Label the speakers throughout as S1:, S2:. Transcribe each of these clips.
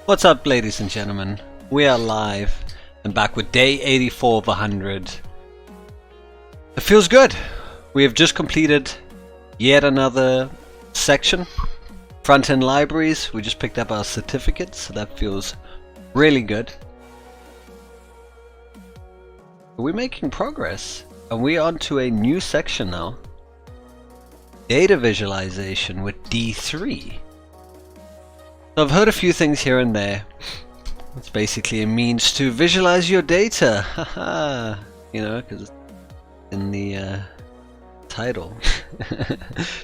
S1: What's up, ladies and gentlemen? We are live and back with day 84 of 100. It feels good. We have just completed yet another section. Front-end libraries. We just picked up our certificates, so that feels really good. We're making progress, and we're on to a new section now. Data visualization with D3. So I've heard a few things here and there. It's basically a means to visualize your data. Haha, you know, because it's in the title.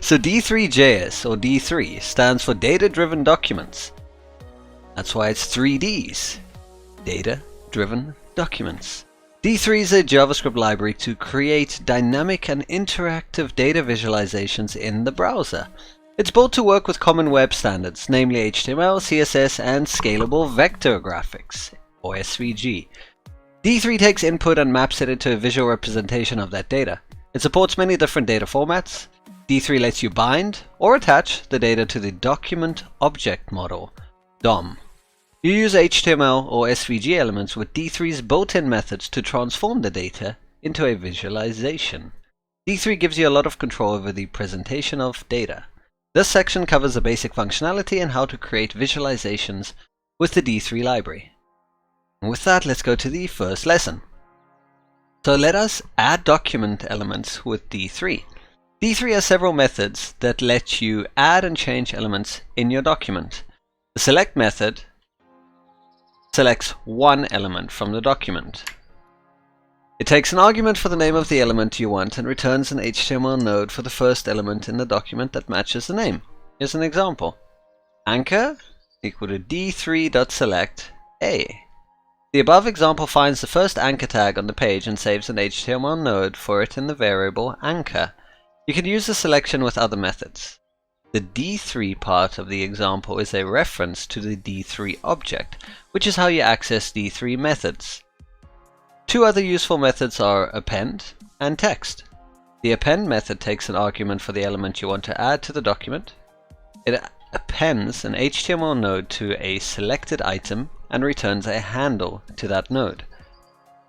S1: So D3JS, or D3, stands for Data-Driven Documents. That's why it's 3 Ds. Data-Driven Documents. D3 is a JavaScript library to create dynamic and interactive data visualizations in the browser. It's built to work with common web standards, namely HTML, CSS, and Scalable Vector Graphics, or SVG. D3 takes input and maps it into a visual representation of that data. It supports many different data formats. D3 lets you bind or attach the data to the Document Object Model, DOM. You use HTML or SVG elements with D3's built-in methods to transform the data into a visualization. D3 gives you a lot of control over the presentation of data. This section covers the basic functionality and how to create visualizations with the D3 library. And with that, let's go to the first lesson. So let us add document elements with D3. D3 has several methods that let you add and change elements in your document. The select method selects one element from the document. It takes an argument for the name of the element you want and returns an HTML node for the first element in the document that matches the name. Here's an example. Anchor equal to d3.select a. The above example finds the first anchor tag on the page and saves an HTML node for it in the variable anchor. You can use the selection with other methods. The D3 part of the example is a reference to the D3 object, which is how you access D3 methods. Two other useful methods are append and text. The append method takes an argument for the element you want to add to the document. It appends an HTML node to a selected item and returns a handle to that node.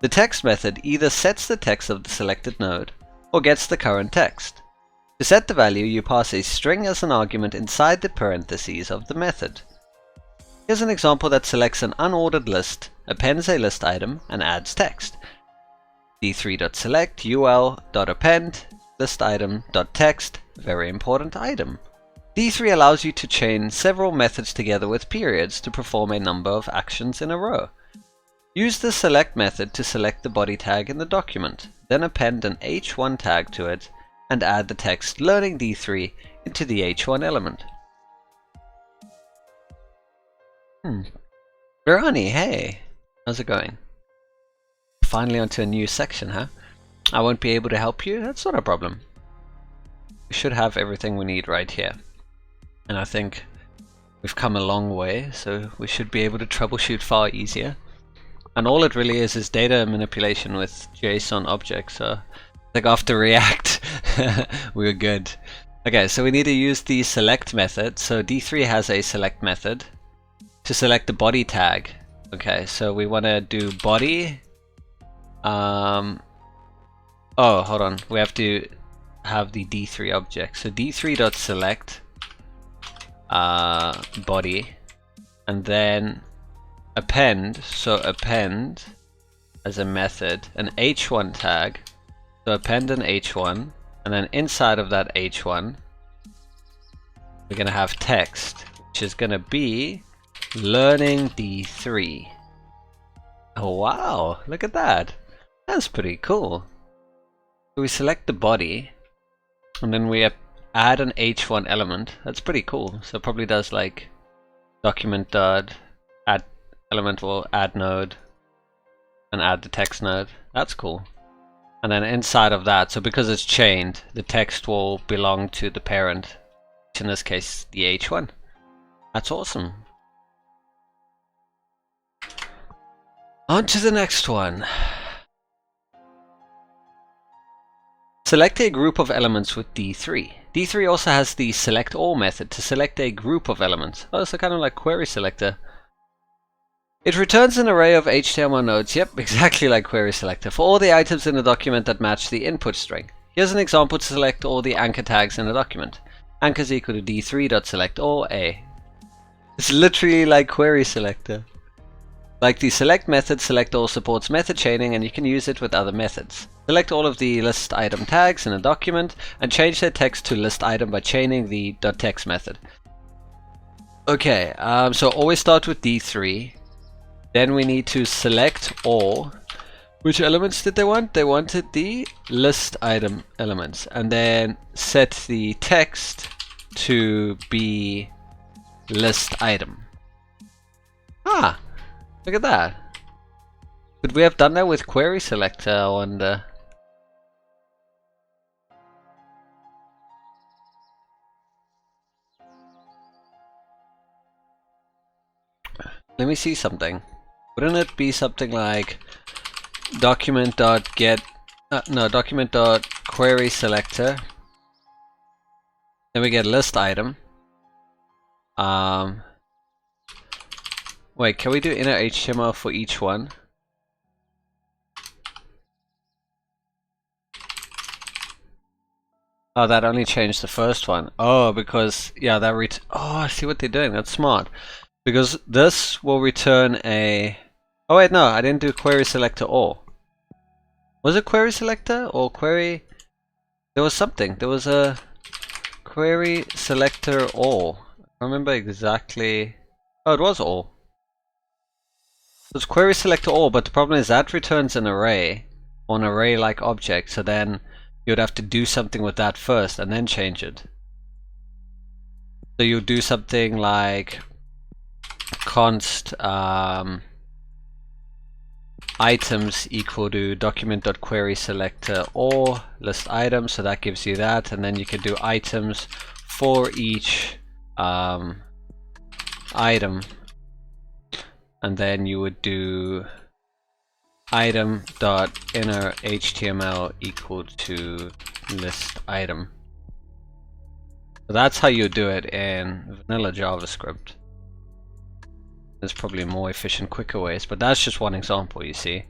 S1: The text method either sets the text of the selected node or gets the current text. To set the value, you pass a string as an argument inside the parentheses of the method. Here's an example that selects an unordered list, appends a list item, and adds text. d3.select ul.append list item.text, very important item. D3 allows you to chain several methods together with periods to perform a number of actions in a row. Use the select method to select the body tag in the document, then append an h1 tag to it, and add the text learning D3 into the h1 element. Birani, hey! How's it going? Finally onto a new section, huh? I won't be able to help you? That's not a problem. We should have everything we need right here. And I think we've come a long way, so we should be able to troubleshoot far easier. And all it really is data manipulation with JSON objects, so I think after React we're good. Okay, so we need to use the select method. So D3 has a select method to select the body tag. Okay, so we want to do body. Oh, hold on. We have to have the D3 object. So D3.select body, and then append. So append as a method an h1 tag. So append an h1, and then inside of that h1 we're gonna have text, which is gonna be learning D3. Oh wow, look at that. That's pretty cool. So we select the body, and then we add an h1 element. That's pretty cool. So it probably does like document dot add element will add node and add the text node. That's cool. And then inside of that, so because it's chained, the text will belong to the parent, which in this case the h1. That's awesome. On to the next one. Select a group of elements with D3. D3 also has the select all method to select a group of elements. Oh, so kind of like query selector. It returns an array of HTML nodes, yep, exactly like query selector, for all the items in a document that match the input string. Here's an example to select all the anchor tags in a document. Anchor is equal to d3.select all a. It's literally like query selector. Like the select method, select all supports method chaining, and you can use it with other methods. Select all of the list item tags in a document and change their text to list item by chaining the .text method. Okay, so always start with d3. Then we need to select all. Which elements did they want? They wanted the list item elements, and then set the text to be list item. Ah, look at that. Could we have done that with query selector, I wonder? Let me see something. Wouldn't it be something like document.get document.query selector, then we get list item. Wait, can we do inner HTML for each one? Oh, that only changed the first one. Oh, because yeah, that oh, I see what they're doing. That's smart. Because this will return a. Oh wait, no, I didn't do query selector all. Was it query selector or query? There was something. There was a query selector all. I remember exactly. Oh, it was all. It was query selector all, but the problem is that returns an array, or an array-like object. So then you'd have to do something with that first and then change it. So you do something like const items equal to document.query selector or list items, so that gives you that, and then you can do items for each item, and then you would do item.inner HTML equal to list item. So that's how you do it in vanilla JavaScript. There's probably more efficient, quicker ways, but that's just one example, you see.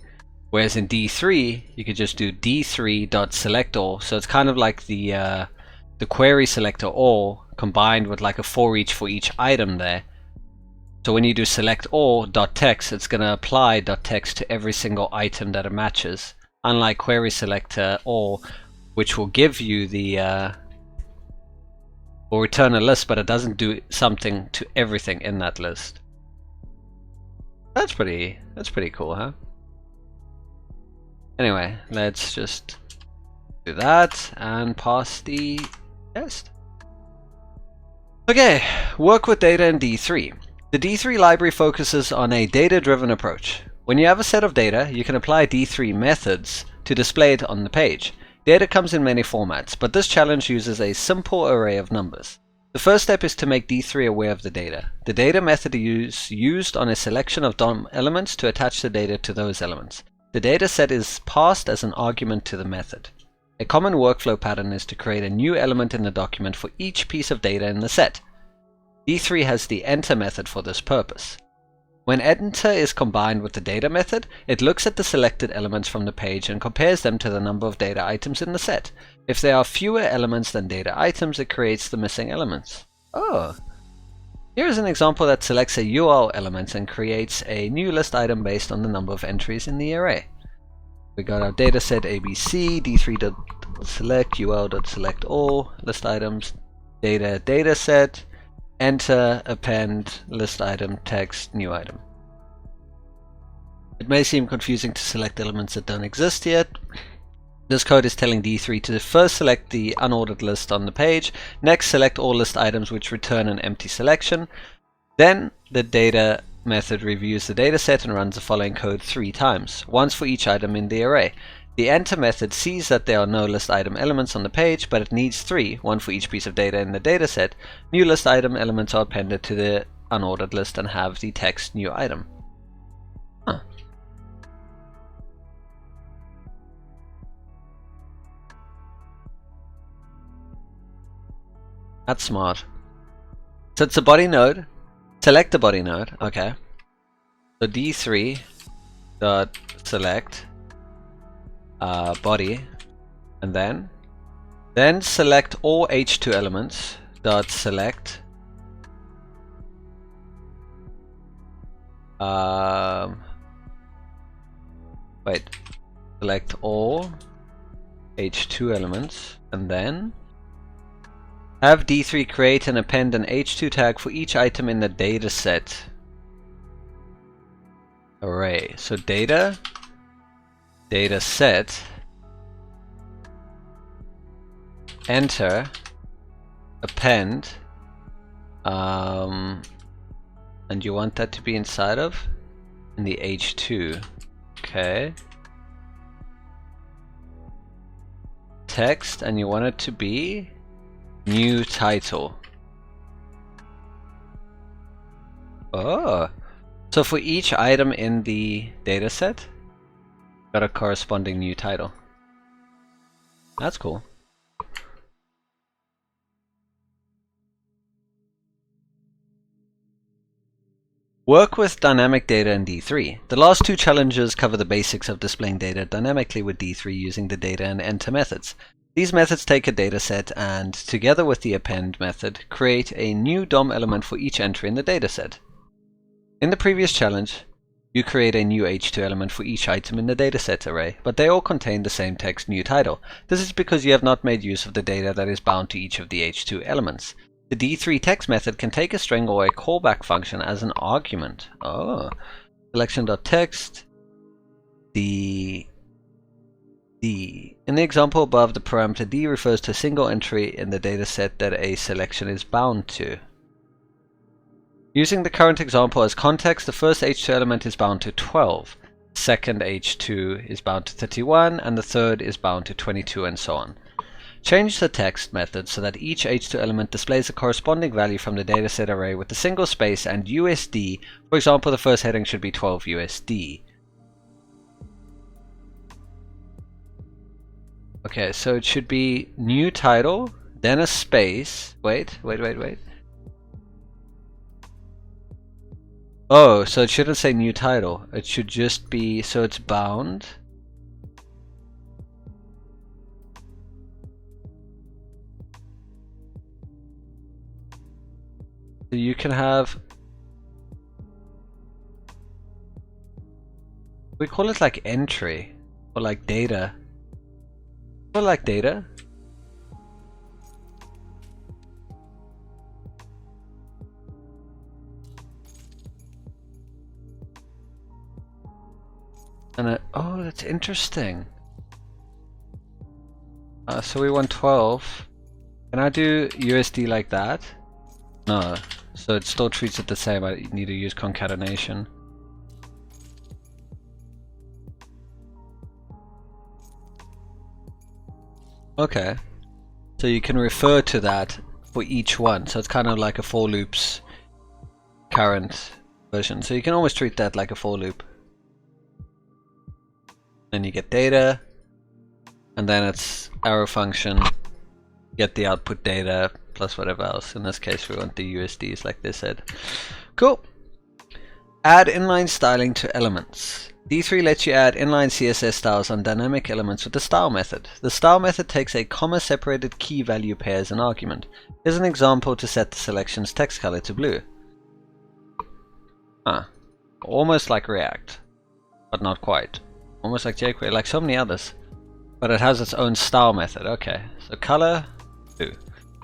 S1: Whereas in D3, you could just do d3.select all. So it's kind of like the query selector all combined with like a for each for each item there. So when you do select all .text, it's going to apply .text to every single item that it matches. Unlike query selector all, which will give you the will return a list, but it doesn't do something to everything in that list. That's pretty cool, huh? Anyway, let's just do that and pass the test. Okay, work with data in D3. The D3 library focuses on a data-driven approach. When you have a set of data, you can apply D3 methods to display it on the page. Data comes in many formats, but this challenge uses a simple array of numbers. The first step is to make D3 aware of the data. The data method is used on a selection of DOM elements to attach the data to those elements. The data set is passed as an argument to the method. A common workflow pattern is to create a new element in the document for each piece of data in the set. D3 has the enter method for this purpose. When enter is combined with the data method, it looks at the selected elements from the page and compares them to the number of data items in the set. If there are fewer elements than data items, it creates the missing elements. Oh! Here is an example that selects a URL element and creates a new list item based on the number of entries in the array. We got our dataset ABC, d3.select, ul.select all, list items, data dataset, enter, append, list item, text, new item. It may seem confusing to select elements that don't exist yet. This code is telling D3 to first select the unordered list on the page, next select all list items which return an empty selection, then the data method reviews the dataset and runs the following code 3 times, once for each item in the array. The enter method sees that there are no list item elements on the page, but it needs 3, one for each piece of data in the dataset. New list item elements are appended to the unordered list and have the text new item. Huh. That's smart. So it's a body node. Select the body node. Okay. So D3 dot select body, and then select all H2 elements dot select select all H2 elements, and then have D3 create and append an H2 tag for each item in the dataset array. So data set, enter, append, and you want that to be inside of in the H2. Okay. Text, and you want it to be new title. Oh, so for each item in the dataset, got a corresponding new title. That's cool. Work with dynamic data in D3. The last two challenges cover the basics of displaying data dynamically with D3 using the data and enter methods. These methods take a dataset and, together with the append method, create a new DOM element for each entry in the dataset. In the previous challenge, you create a new H2 element for each item in the dataset array, but they all contain the same text new title. This is because you have not made use of the data that is bound to each of the H2 elements. The D3 text method can take a string or a callback function as an argument. Oh, selection.text. In the example above, the parameter D refers to a single entry in the dataset that a selection is bound to. Using the current example as context, the first H2 element is bound to 12, the second H2 is bound to 31, and the third is bound to 22, and so on. Change the text method so that each H2 element displays a corresponding value from the dataset array with a single space and USD. For example, the first heading should be 12 USD. Okay, so it should be new title, then a space. Wait. Oh, so it shouldn't say new title. It should just be, so it's bound. So you can have, we call it like entry or like data. Or like data. And oh, that's interesting. So we want 12. Can I do USD like that? No. So it still treats it the same. I need to use concatenation. Okay. So you can refer to that for each one. So it's kind of like a for loops current version. So you can always treat that like a for loop. Then you get data, and then it's arrow function, get the output data plus whatever else. In this case we want the USDs like they said. Cool. Add inline styling to elements. D3 lets you add inline CSS styles on dynamic elements with the style method. The style method takes a comma separated key value pair as an argument. Here's an example to set the selection's text color to blue. Almost like React, but not quite. Almost like jQuery, like so many others. But it has its own style method. Okay, so color, blue.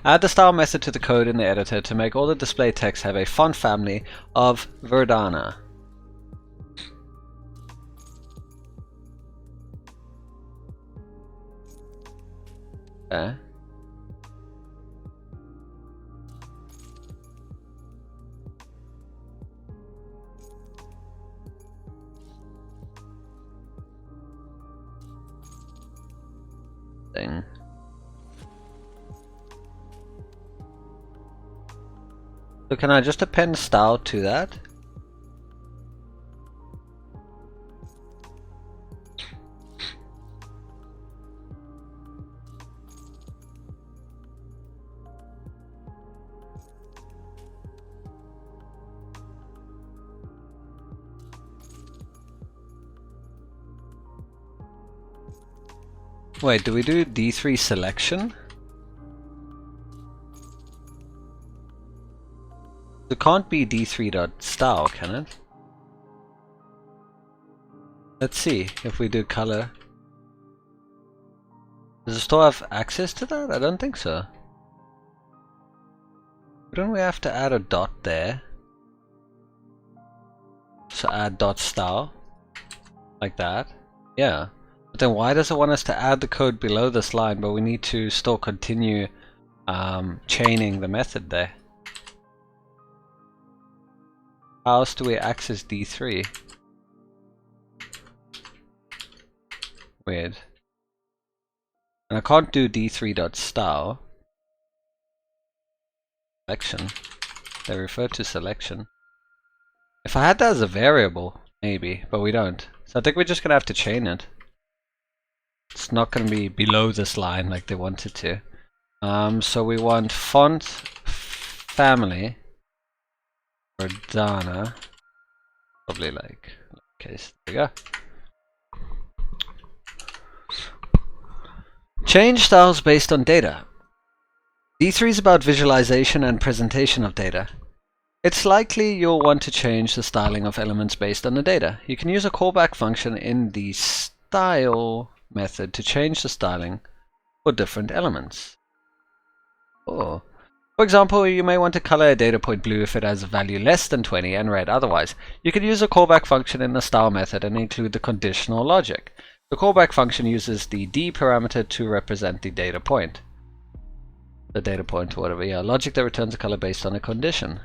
S1: Add the style method to the code in the editor to make all the display text have a font family of Verdana. Okay. Thing. So can I just append style to that? Wait, do we do D3 selection? It can't be D3.style, can it? Let's see if we do color. Does it still have access to that? I don't think so. Don't we have to add a dot there? So add dot style. Like that. Yeah. But then why does it want us to add the code below this line, but we need to still continue chaining the method there? How else do we access D3? Weird. And I can't do D3.style. Selection. They refer to selection. If I had that as a variable, maybe, but we don't. So I think we're just gonna have to chain it. It's not gonna be below this line like they wanted to. So we want font family Verdana. Probably like case. There we go. Change styles based on data. D3 is about visualization and presentation of data. It's likely you'll want to change the styling of elements based on the data. You can use a callback function in the style method to change the styling for different elements. Oh. For example, you may want to color a data point blue if it has a value less than 20 and red otherwise. You can use a callback function in the style method and include the conditional logic. The callback function uses the D parameter to represent the data point. The data point or whatever, yeah. Logic that returns a color based on a condition.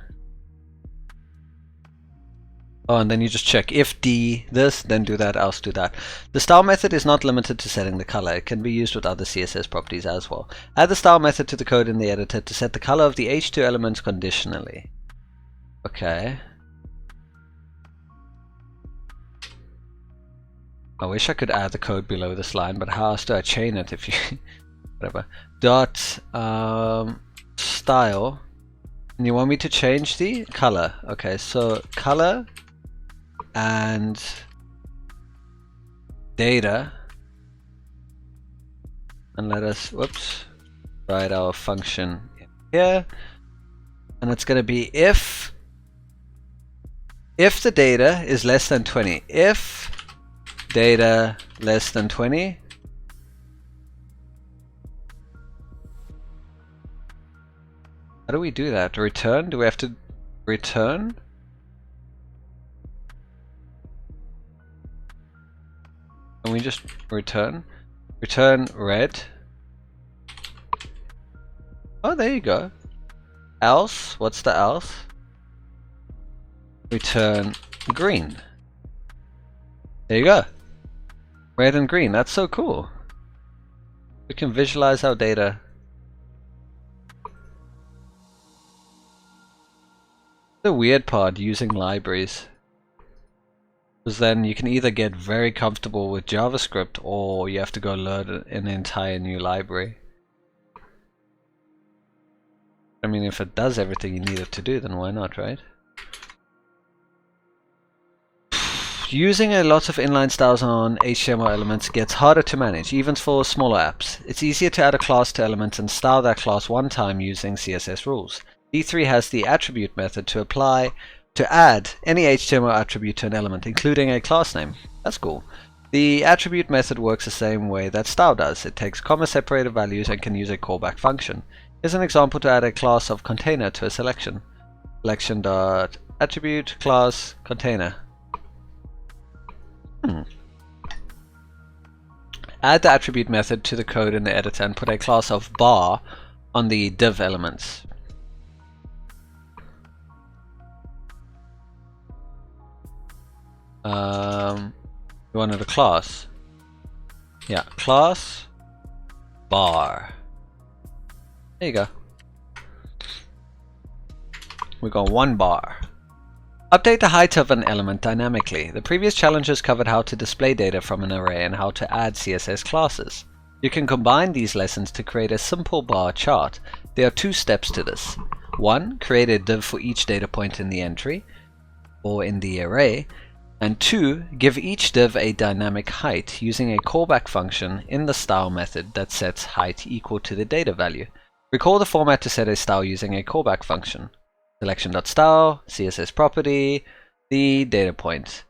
S1: Oh, and then you just check if D this, then do that, else do that. The style method is not limited to setting the color. It can be used with other CSS properties as well. Add the style method to the code in the editor to set the color of the H2 elements conditionally. Okay. I wish I could add the code below this line, but how else do I chain it if you... whatever. Dot style. And you want me to change the color. Okay, so color and data. And let us, whoops, write our function in here. And it's going to be if the data is less than 20. If data less than 20. How do we do that? Return? Do we have to return? Can we just return? Return red. Oh, there you go. Else? What's the else? Return green. There you go. Red and green. That's so cool. We can visualize our data. The weird part using libraries, because then you can either get very comfortable with JavaScript or you have to go learn an entire new library. I mean, if it does everything you need it to do, then why not, right? Using a lot of inline styles on HTML elements gets harder to manage, even for smaller apps. It's easier to add a class to elements and style that class one time using CSS rules. D3 has the attribute method to add any HTML attribute to an element, including a class name. That's cool. The attribute method works the same way that style does. It takes comma-separated values and can use a callback function. Here's an example to add a class of container to a selection. Selection.attribute class container. Add the attribute method to the code in the editor and put a class of bar on the div elements. You wanted a class. Yeah, class bar. There you go. We got one bar. Update the height of an element dynamically. The previous challenges covered how to display data from an array and how to add CSS classes. You can combine these lessons to create a simple bar chart. There are two steps to this. 1. Create a div for each data point in the entry or in the array. And 2, give each div a dynamic height using a callback function in the style method that sets height equal to the data value. Recall the format to set a style using a callback function. Selection.style, CSS property, the data point.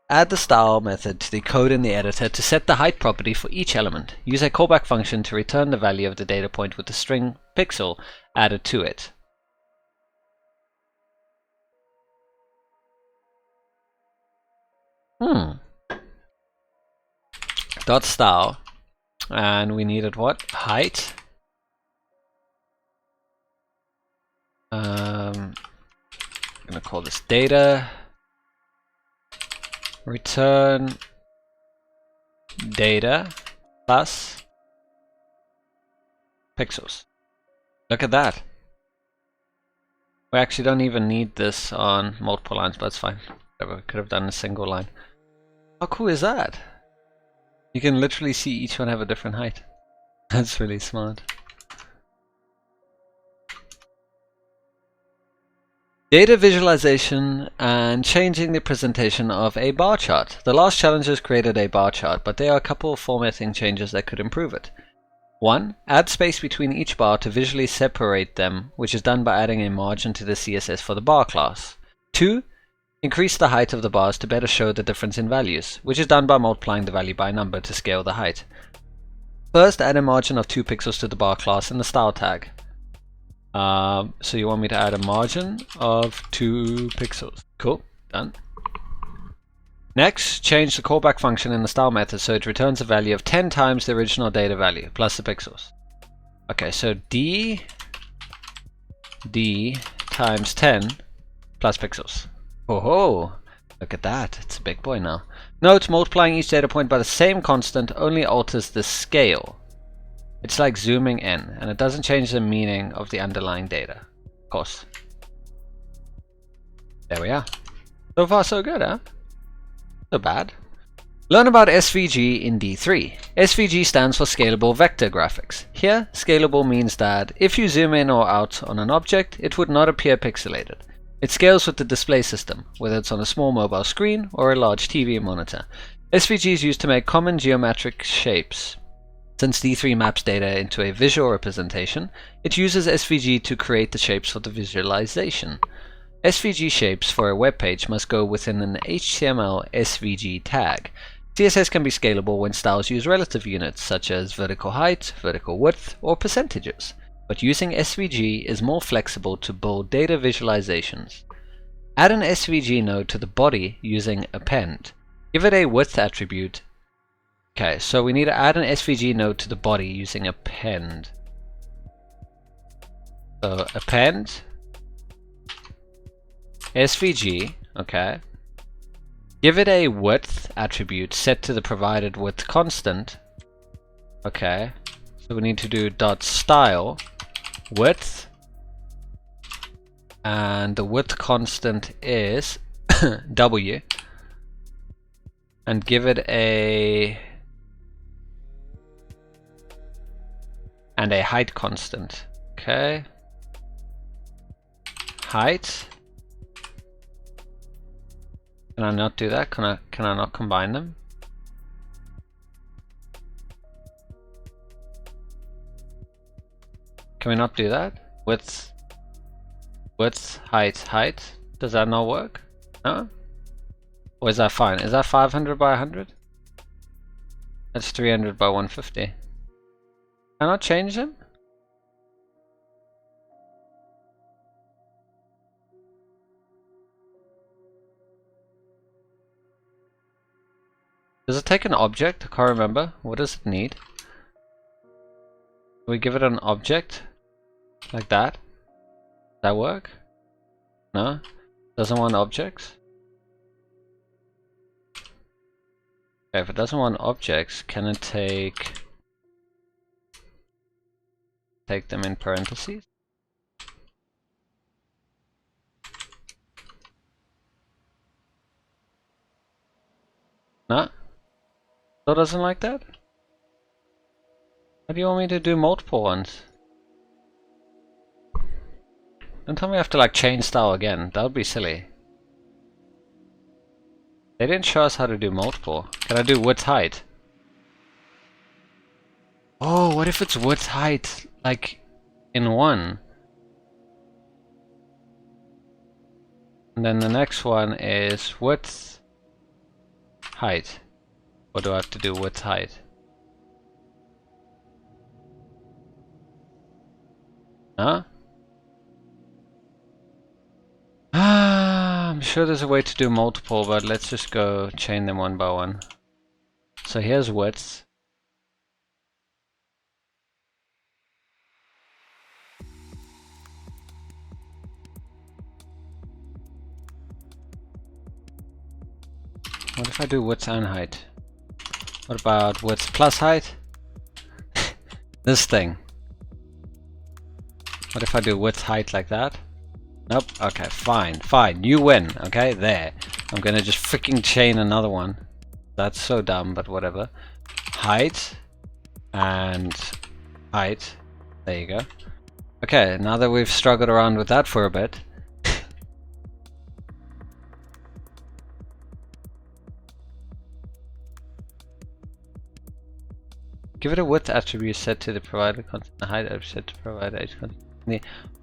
S1: Add the style method to the code in the editor to set the height property for each element. Use a callback function to return the value of the data point with the string pixel added to it. Dot style, and we needed what? Height. I'm gonna call this data. Return data plus pixels. Look at that. We actually don't even need this on multiple lines, but it's fine. Whatever, could have done a single line. How cool is that? You can literally see each one have a different height. That's really smart. Data visualization and changing the presentation of a bar chart. The last challenges created a bar chart, but there are a couple of formatting changes that could improve it. 1. Add space between each bar to visually separate them, which is done by adding a margin to the CSS for the bar class. 2. Increase the height of the bars to better show the difference in values, which is done by multiplying the value by a number to scale the height. First, add a margin of 2 pixels to the bar class in the style tag. So you want me to add a margin of 2 pixels. Cool, done. Next, change the callback function in the style method so it returns a value of 10 times the original data value plus the pixels. Okay, so d times 10 plus pixels. Oh ho! Look at that, it's a big boy now. Note, multiplying each data point by the same constant only alters the scale. It's like zooming in, and it doesn't change the meaning of the underlying data. Of course. There we are. So far so good, huh? So bad. Learn about SVG in D3. SVG stands for Scalable Vector Graphics. Here, scalable means that if you zoom in or out on an object, it would not appear pixelated. It scales with the display system, whether it's on a small mobile screen or a large TV monitor. SVG is used to make common geometric shapes. Since D3 maps data into a visual representation, it uses SVG to create the shapes for the visualization. SVG shapes for a web page must go within an HTML SVG tag. CSS can be scalable when styles use relative units such as vertical height, vertical width, or percentages, but using SVG is more flexible to build data visualizations. Add an SVG node to the body using append. Give it a width attribute. Okay, so we need to add an SVG node to the body using append. So append SVG, okay. Give it a width attribute set to the provided width constant. Okay, so we need to do dot style width, and the width constant is W, and give it a height constant. Okay, height. Can I not do that? Can I not combine them? Can we not do that? Width, height. Does that not work? No? Or is that fine? Is that 500 by 100? That's 300 by 150. Can I not change them? Does it take an object? I can't remember. What does it need? Do we give it an object? Like that? Does that work? No? Doesn't want objects? Okay, if it doesn't want objects, can it take them in parentheses? No? Still doesn't like that? Why do you want me to do multiple ones? Don't tell me I have to like change style again. That would be silly. They didn't show us how to do multiple. Can I do width height? Oh, what if it's width height, like, in one? And then the next one is width height. What do I have to do width height? Huh? I'm sure there's a way to do multiple, but let's just go chain them one by one. So here's width. What if I do width and height? What about width plus height? This thing. What if I do width height like that? Nope. Okay, fine. Fine. You win. Okay, there. I'm gonna just freaking chain another one. That's so dumb, but whatever. Height and height. There you go. Okay, now that we've struggled around with that for a bit. Give it a width attribute set to the provided content, the height attribute set to provided age content.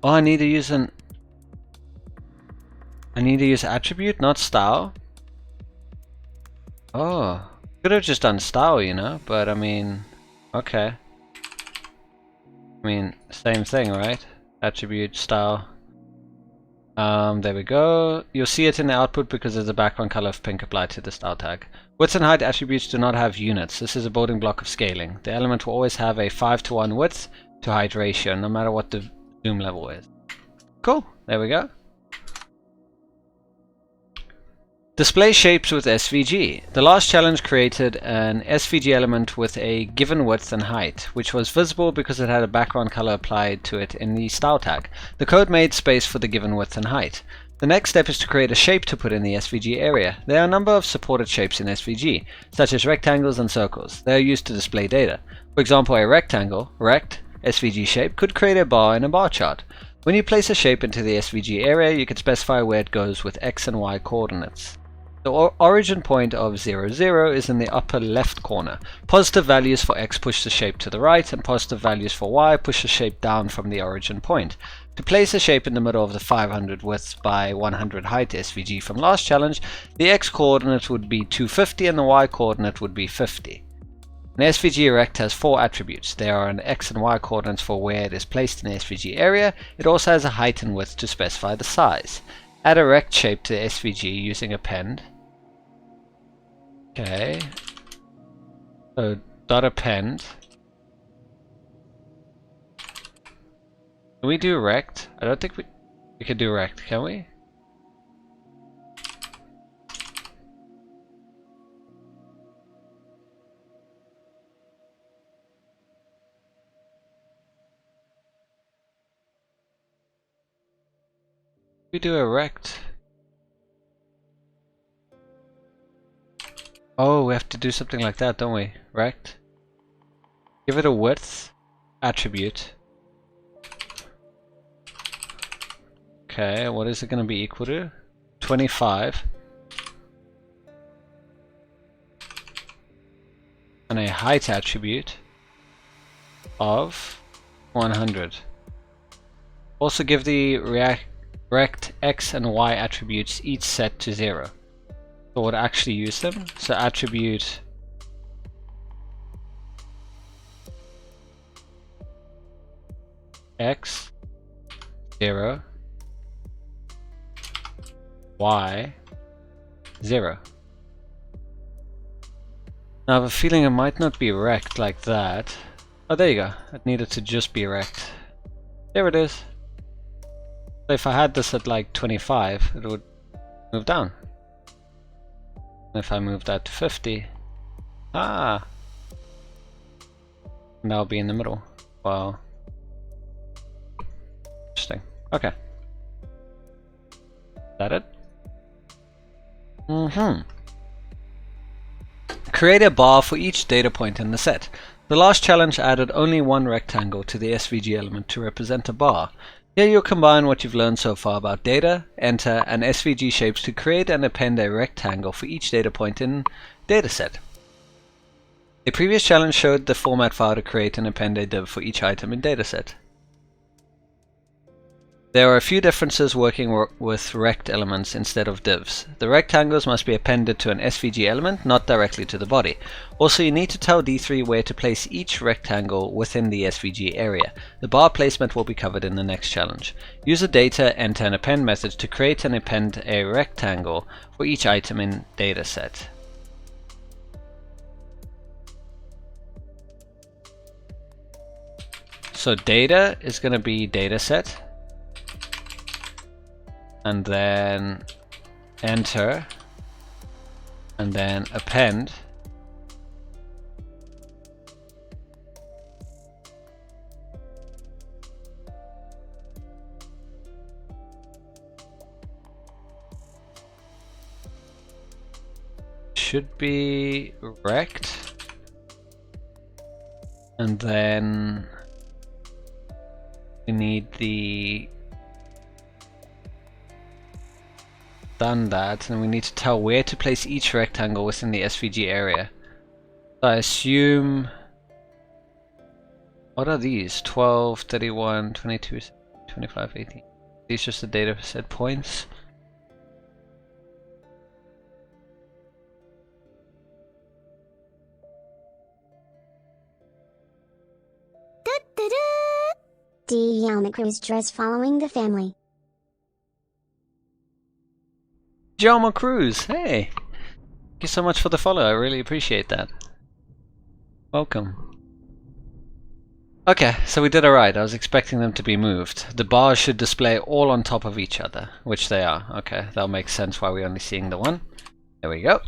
S1: Oh, I need to use attribute, not style. Oh, could have just done style, you know, but I mean, okay. I mean, same thing, right? Attribute, style. There we go. You'll see it in the output because there's a background color of pink applied to the style tag. Width and height attributes do not have units. This is a building block of scaling. The element will always have a 5:1 width to height ratio, no matter what the zoom level is. Cool. There we go. Display shapes with SVG. The last challenge created an SVG element with a given width and height, which was visible because it had a background color applied to it in the style tag. The code made space for the given width and height. The next step is to create a shape to put in the SVG area. There are a number of supported shapes in SVG, such as rectangles and circles. They are used to display data. For example, a rectangle, rect, SVG shape could create a bar in a bar chart. When you place a shape into the SVG area, you can specify where it goes with X and Y coordinates. The origin point of 0, 0 is in the upper left corner. Positive values for X push the shape to the right, and positive values for Y push the shape down from the origin point. To place a shape in the middle of the 500 width by 100 height SVG from last challenge, the X coordinate would be 250 and the Y coordinate would be 50. An SVG rect has 4 attributes. There are an X and Y coordinates for where it is placed in the SVG area. It also has a height and width to specify the size. Add a rect shape to the SVG using append. Okay, so dot append. Can we do rect? I don't think we can do rect, can we? We do a rect. Oh, we have to do something like that, don't we? Rect. Give it a width attribute. Okay, what is it going to be equal to? 25. And a height attribute of 100. Also give the rect X and Y attributes each set to 0. So we'll actually use them. So attribute X 0 Y 0. Now I have a feeling it might not be rect like that. Oh, there you go. It needed to just be rect. There it is. So if I had this at like 25, it would move down. If I move that to 50, now it'll be in the middle. Wow. Interesting. Okay. Is that it? Create a bar for each data point in the set. The last challenge added only one rectangle to the SVG element to represent a bar. Here you'll combine what you've learned so far about data, enter, and SVG shapes to create and append a rectangle for each data point in dataset. A previous challenge showed the format file to create and append a div for each item in dataset. There are a few differences working with rect elements instead of divs. The rectangles must be appended to an SVG element, not directly to the body. Also, you need to tell D3 where to place each rectangle within the SVG area. The bar placement will be covered in the next challenge. Use the data, enter, and append methods to create and append a rectangle for each item in dataset. So data is going to be dataset. And then enter, and then append. Should be rect, and then we need the done that, and we need to tell where to place each rectangle within the SVG area. So I assume, what are these? 12, 31, 22, 25, 18. These just the data set points.
S2: D. Yalmacruz dress following the family.
S1: Jalma Cruz, hey! Thank you so much for the follow, I really appreciate that. Welcome. Okay, so we did alright, I was expecting them to be moved. The bars should display all on top of each other, which they are. Okay, that'll make sense why we're only seeing the one. There we go.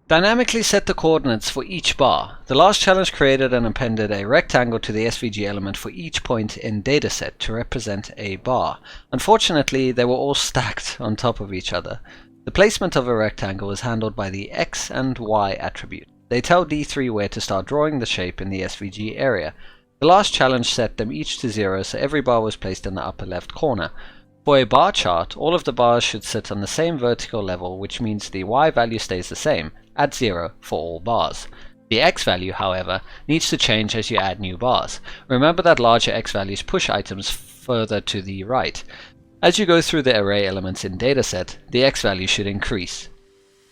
S1: Dynamically set the coordinates for each bar. The last challenge created and appended a rectangle to the SVG element for each point in dataset to represent a bar. Unfortunately, they were all stacked on top of each other. The placement of a rectangle is handled by the X and Y attribute. They tell D3 where to start drawing the shape in the SVG area. The last challenge set them each to 0, so every bar was placed in the upper left corner. For a bar chart, all of the bars should sit on the same vertical level, which means the Y value stays the same, at 0 for all bars. The X value, however, needs to change as you add new bars. Remember that larger X values push items further to the right. As you go through the array elements in dataset, the X value should increase.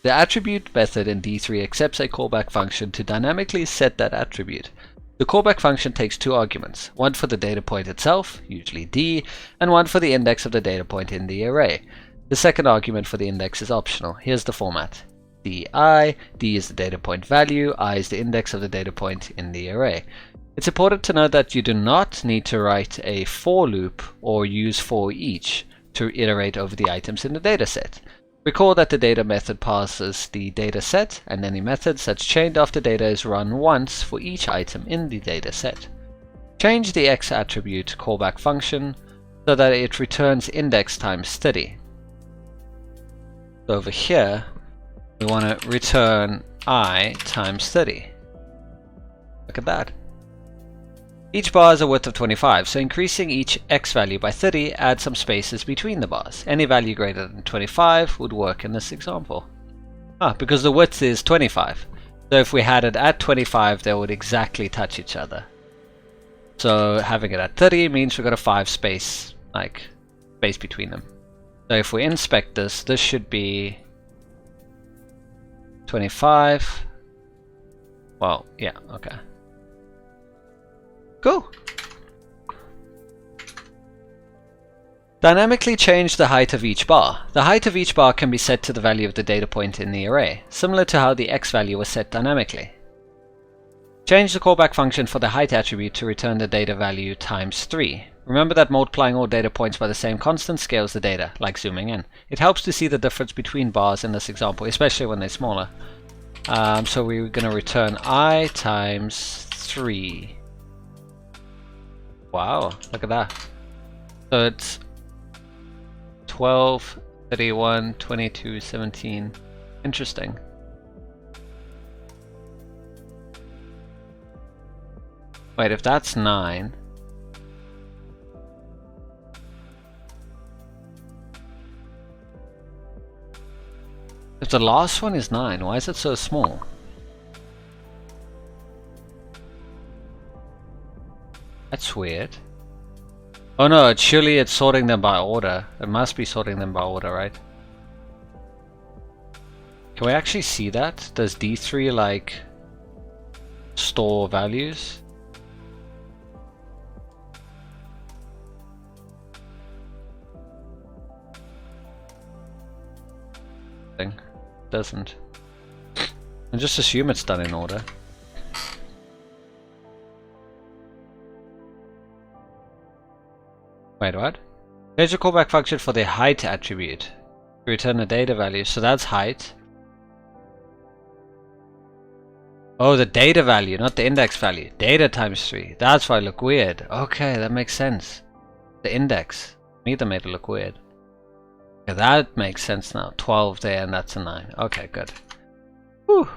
S1: The attribute method in D3 accepts a callback function to dynamically set that attribute. The callback function takes two arguments, one for the data point itself, usually D, and one for the index of the data point in the array. The second argument for the index is optional. Here's the format. DI, D is the data point value, I is the index of the data point in the array. It's important to note that you do not need to write a for loop or use for each to iterate over the items in the dataset. Recall that the data method passes the data set, and any methods that's chained after data is run once for each item in the data set. Change the X attribute callback function so that it returns index times 30. So over here, we want to return I times 30. Look at that. Each bar is a width of 25, so increasing each X value by 30 adds some spaces between the bars. Any value greater than 25 would work in this example. Because the width is 25. So if we had it at 25, they would exactly touch each other. So having it at 30 means we've got a 5 space, space between them. So if we inspect this, this should be 25. Well, yeah, okay. Cool. Dynamically change the height of each bar. The height of each bar can be set to the value of the data point in the array, similar to how the X value was set dynamically. Change the callback function for the height attribute to return the data value times 3. Remember that multiplying all data points by the same constant scales the data, like zooming in. It helps to see the difference between bars in this example, especially when they're smaller. So we're going to return I times 3. Wow, look at that. So it's 12, 31, 22, 17. Interesting. Wait, if that's 9, But the last one is 9. Why is it so small? That's weird. Oh no, surely it's sorting them by order. It must be sorting them by order, right? Can we actually see that? Does D3 like store values? Doesn't. I just assume it's done in order. Wait, what? Change the callback function for the height attribute to return a data value. So that's height. Oh, the data value, not the index value. Data times 3. That's why it look weird. Okay, that makes sense. The index. Neither made it look weird. Okay, that makes sense now. 12 there and that's a 9. Okay, good. Whew.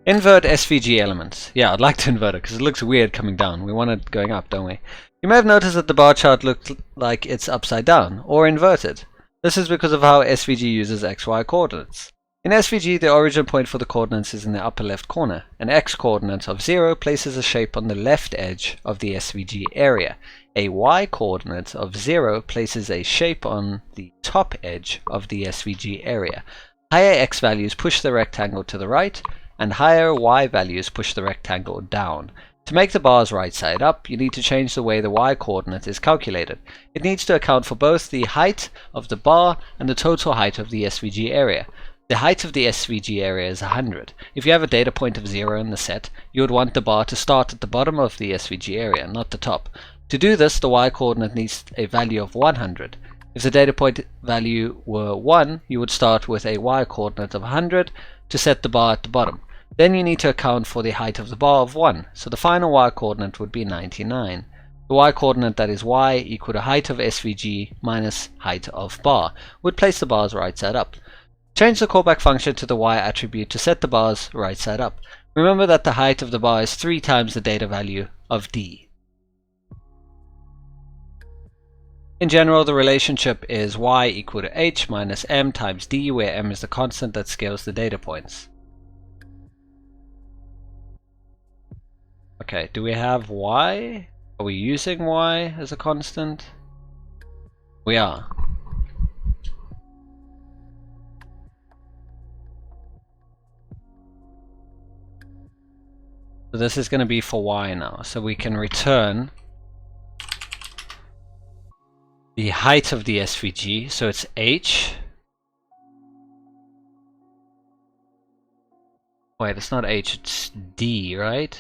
S1: Invert SVG elements. Yeah, I'd like to invert it because it looks weird coming down. We want it going up, don't we? You may have noticed that the bar chart looked like it's upside down or inverted. This is because of how SVG uses XY coordinates. In SVG, the origin point for the coordinates is in the upper left corner. An X coordinate of 0 places a shape on the left edge of the SVG area. A Y coordinate of 0 places a shape on the top edge of the SVG area. Higher X values push the rectangle to the right, and higher Y values push the rectangle down. To make the bars right side up, you need to change the way the Y coordinate is calculated. It needs to account for both the height of the bar and the total height of the SVG area. The height of the SVG area is 100. If you have a data point of 0 in the set, you would want the bar to start at the bottom of the SVG area, not the top. To do this, the Y coordinate needs a value of 100. If the data point value were 1, you would start with a Y coordinate of 100 to set the bar at the bottom. Then you need to account for the height of the bar of 1, so the final Y coordinate would be 99. The Y coordinate, that is Y, equal to height of SVG minus height of bar, would place the bars right side up. Change the callback function to the Y attribute to set the bars right side up. Remember that the height of the bar is 3 times the data value of D. In general, the relationship is Y equal to H minus M times D, where M is the constant that scales the data points. Okay, do we have Y? Are we using Y as a constant? We are. So this is going to be for Y now. So we can return the height of the SVG. So it's H. Wait, it's not H, it's D, right?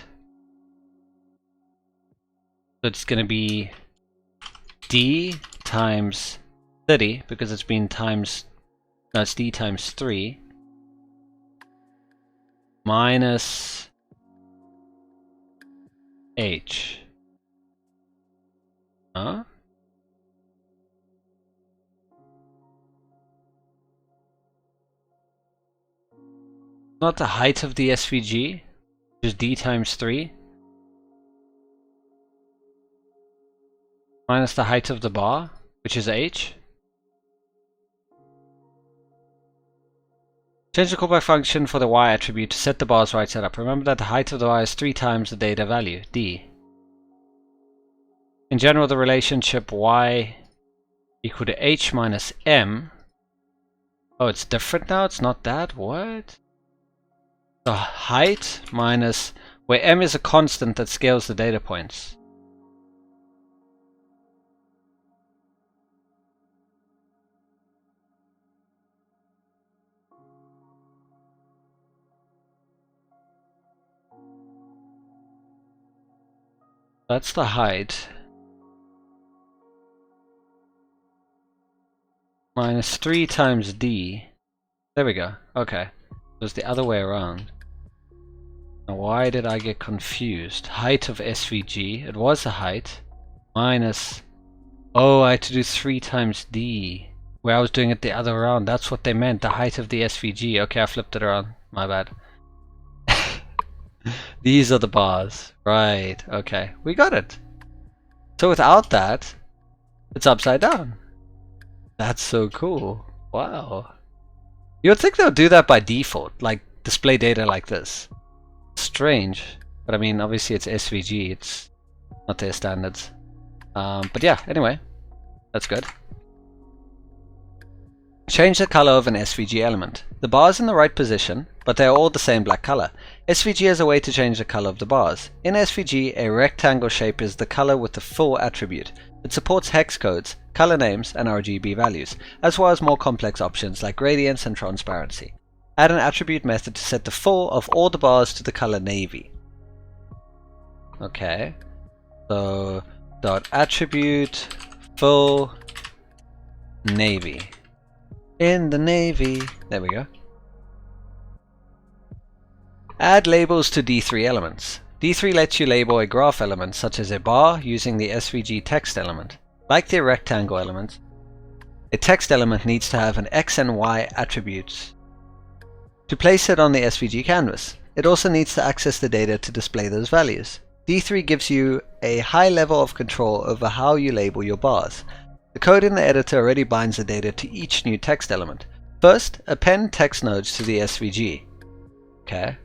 S1: So it's going to be D times 30, because it's been times, no, it's D times 3, minus H. Huh? Not the height of the SVG, just D times 3. Minus the height of the bar, which is H. Change the callback function for the Y attribute to set the bars right side up. Remember that the height of the Y is 3 times the data value, D. In general, the relationship Y equal to H minus M. Oh, it's different now? It's not that? What? The height minus, where M is a constant that scales the data points. That's the height. Minus 3 times D. There we go. Okay. It was the other way around. Now why did I get confused? Height of SVG. It was a height. Minus... Oh, I had to do 3 times D. Where I was doing it the other way around. That's what they meant. The height of the SVG. Okay, I flipped it around. My bad. These are the bars. Right, okay. We got it. So without that, it's upside down. That's so cool. Wow. You'd think they'll do that by default, like display data like this. Strange. But I mean, obviously it's SVG, it's not their standards. But yeah, anyway, that's good. Change the color of an SVG element. The bar is in the right position, but they are all the same black color. SVG has a way to change the color of the bars. In SVG, a rectangle shape is the color with the full attribute. It supports hex codes, color names, and RGB values, as well as more complex options like gradients and transparency. Add an attribute method to set the full of all the bars to the color navy. Okay, so dot attribute full navy. In the navy. There we go. Add labels to D3 elements. D3 lets you label a graph element such as a bar using the SVG text element. Like the rectangle element, a text element needs to have an X and Y attributes to place it on the SVG canvas. It also needs to access the data to display those values. D3 gives you a high level of control over how you label your bars. The code in the editor already binds the data to each new text element. First, append text nodes to the SVG. Okay.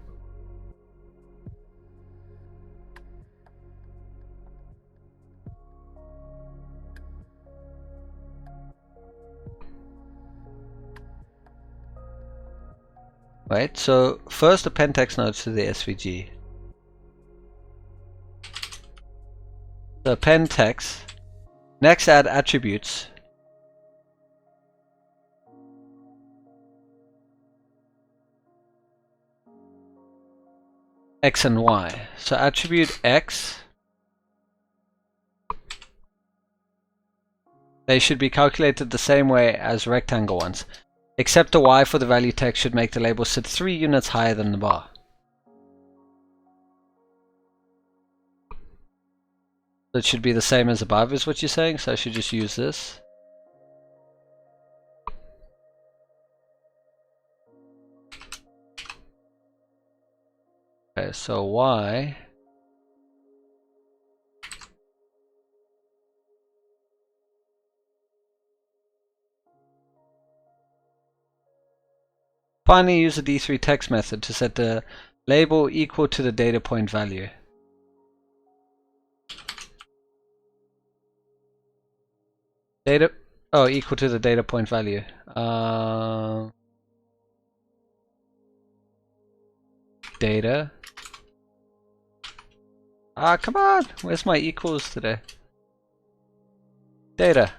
S1: Right, so first append text nodes to the SVG. So append text. Next add attributes. X and Y. So attribute X. They should be calculated the same way as rectangle ones. Except the Y for the value text should make the label sit 3 units higher than the bar. So it should be the same as above is what you're saying, so I should just use this. Okay, so Y finally use the D3 text method to set the label equal to the data point value. Equal to the data point value. Data. Come on! Where's my equals today? Data.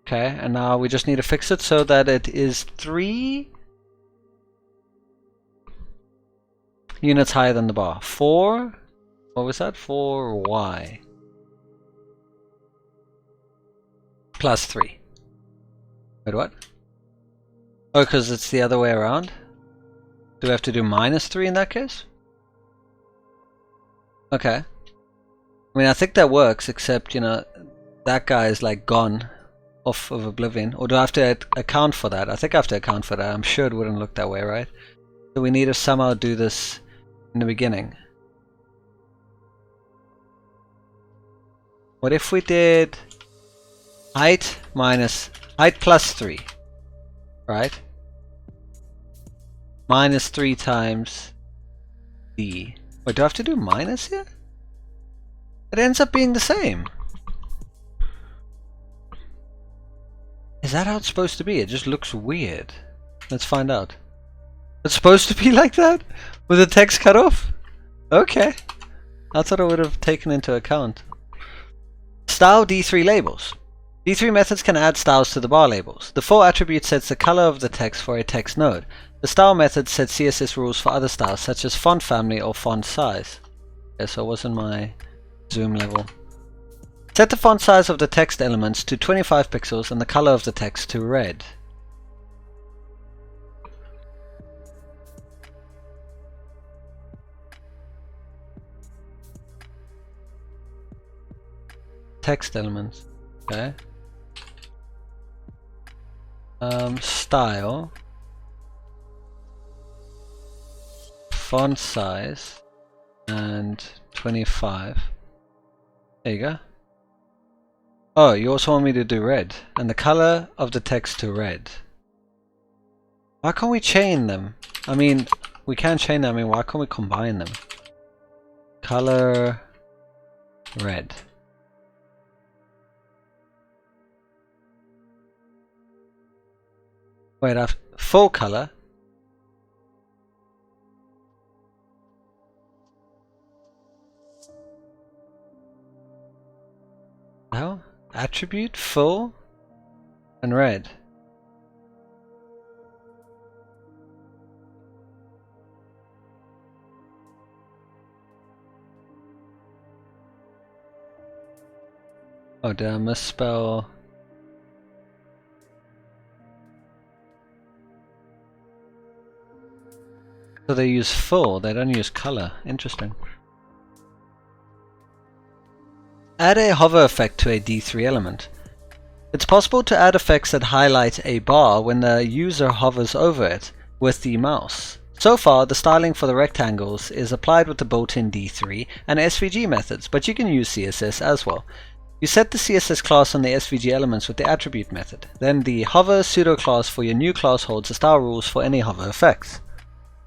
S1: Okay, and now we just need to fix it so that it is 3 units higher than the bar. 4, what was that? 4Y plus 3. Wait, what? Oh, because it's the other way around? Do we have to do minus 3 in that case? Okay. I mean, I think that works, except, you know, that guy is like gone off of Oblivion. Or do I have to account for that? I think I have to account for that. I'm sure it wouldn't look that way, right? So we need to somehow do this in the beginning. What if we did height plus 3, right? Minus 3 times D. Wait, do I have to do minus here? It ends up being the same. Is that how it's supposed to be? It just looks weird. Let's find out. It's supposed to be like that? With the text cut off? Okay. I thought I would have taken into account. Style D3 labels. D3 methods can add styles to the bar labels. The full attribute sets the color of the text for a text node. The style method sets CSS rules for other styles, such as font family or font size. Okay, so it wasn't my zoom level. Set the font size of the text elements to 25 pixels and the color of the text to red. Text elements. Okay. Style. Font size. And 25. There you go. Oh, you also want me to do red. And the color of the text to red. Why can't we chain them? I mean, we can chain them. I mean, why can't we combine them? Color red. Wait, I have full color. No? Attribute, full, and red. Oh, did I misspell? So they use full, they don't use color. Interesting. Add a hover effect to a D3 element. It's possible to add effects that highlight a bar when the user hovers over it with the mouse. So far, the styling for the rectangles is applied with the built-in D3 and SVG methods, but you can use CSS as well. You set the CSS class on the SVG elements with the attribute method. Then the hover pseudo class for your new class holds the style rules for any hover effects.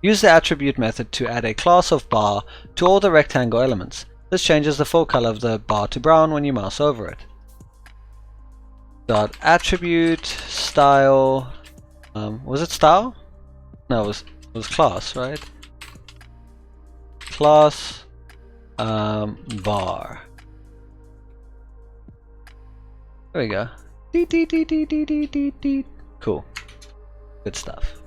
S1: Use the attribute method to add a class of bar to all the rectangle elements. This changes the full color of the bar to brown when you mouse over it. Dot attribute style. Was it style? No, it was class, right? Class bar. There we go. Cool. Good stuff.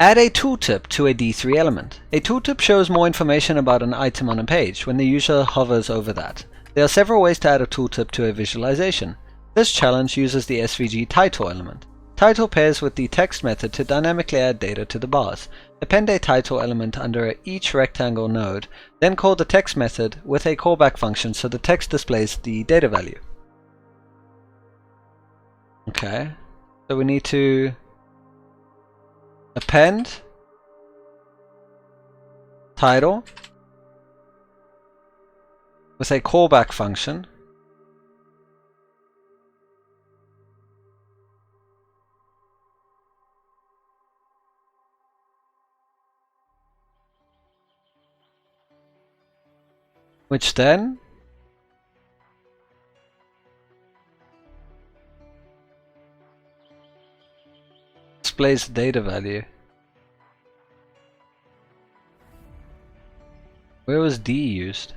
S1: Add a tooltip to a D3 element. A tooltip shows more information about an item on a page when the user hovers over that. There are several ways to add a tooltip to a visualization. This challenge uses the SVG title element. Title pairs with the text method to dynamically add data to the bars. Append a title element under each rectangle node, then call the text method with a callback function so the text displays the data value. Okay, so we need to append title with a callback function which then displays the data value. Where was D used?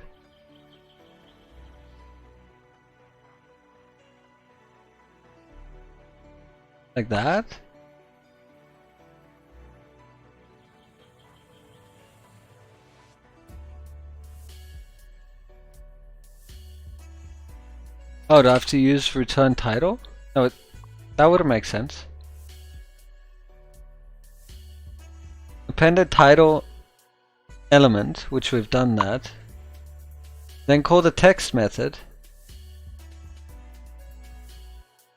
S1: Like that? Oh, do I have to use return title? No, that wouldn't make sense. Appended title element, which we've done that. Then call the text method.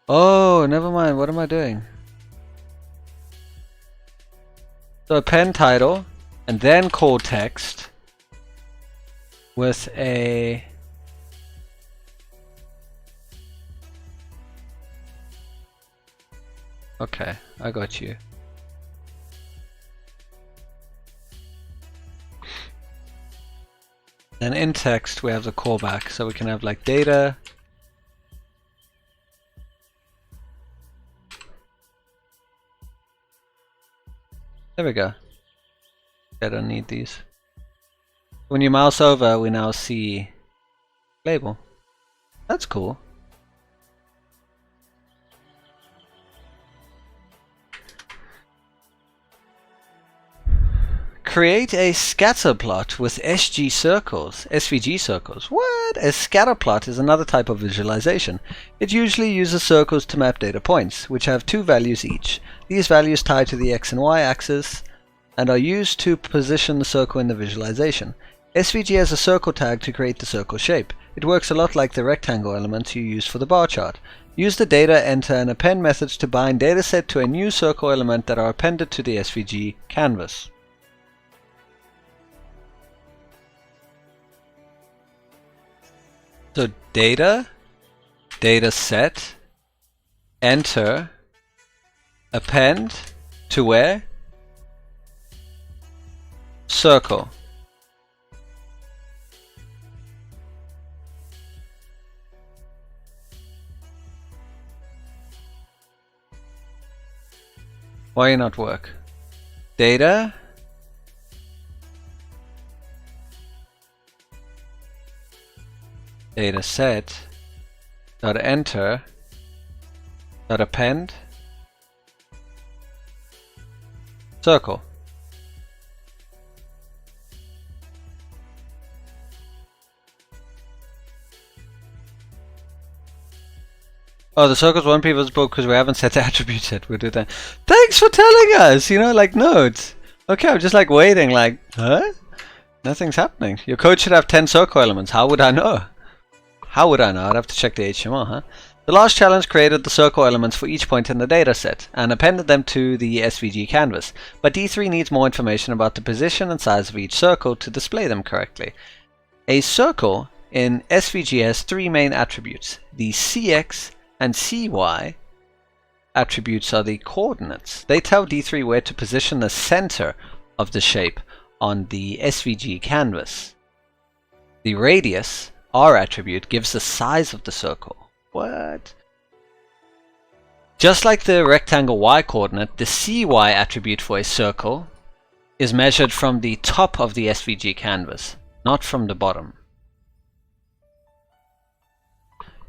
S1: Oh, never mind. What am I doing? So append title and then call text with a okay, I got you. Then in text we have the callback, so we can have like data. There we go. I don't need these. When you mouse over, we now see label. That's cool. Create a scatter plot with SVG circles. What? A scatter plot is another type of visualization. It usually uses circles to map data points, which have two values each. These values tie to the X and Y axis and are used to position the circle in the visualization. SVG has a circle tag to create the circle shape. It works a lot like the rectangle elements you use for the bar chart. Use the data, enter, and append methods to bind dataset to a new circle element that are appended to the SVG canvas. So data, data set, enter, append to where? Circle. Why not work? Data, data set, dot enter, dot append, circle. Oh, the circle's one visible because we haven't set the attributes yet. We'll do that. Thanks for telling us! You know, like notes. Okay, I'm just like waiting, like, huh? Nothing's happening. Your code should have 10 circle elements. How would I know? How would I know? I'd have to check the HTML, huh? The last challenge created the circle elements for each point in the dataset and appended them to the SVG canvas. But D3 needs more information about the position and size of each circle to display them correctly. A circle in SVG has three main attributes. The CX and CY attributes are the coordinates. They tell D3 where to position the center of the shape on the SVG canvas. The radius, R attribute, gives the size of the circle. What? Just like the rectangle Y coordinate, the CY attribute for a circle is measured from the top of the SVG canvas, not from the bottom.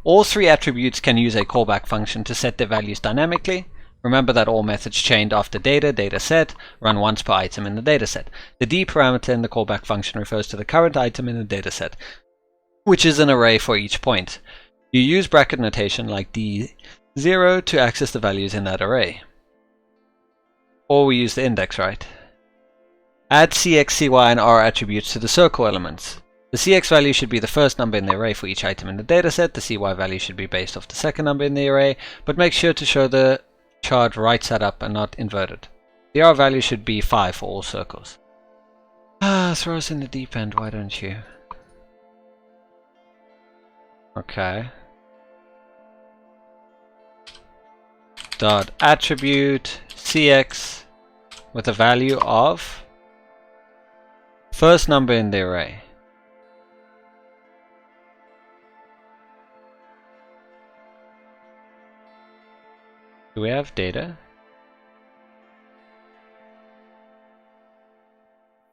S1: All three attributes can use a callback function to set their values dynamically. Remember that all methods chained after data, data set, run once per item in the dataset. The D parameter in the callback function refers to the current item in the dataset, which is an array for each point. You use bracket notation like D0 to access the values in that array. Or we use the index, right? Add CX, CY, and R attributes to the circle elements. The CX value should be the first number in the array for each item in the dataset. The CY value should be based off the second number in the array, but make sure to show the chart right side up and not inverted. The R value should be 5 for all circles. Throw us in the deep end, why don't you? Okay. Dot attribute CX with a value of first number in the array. Do we have data?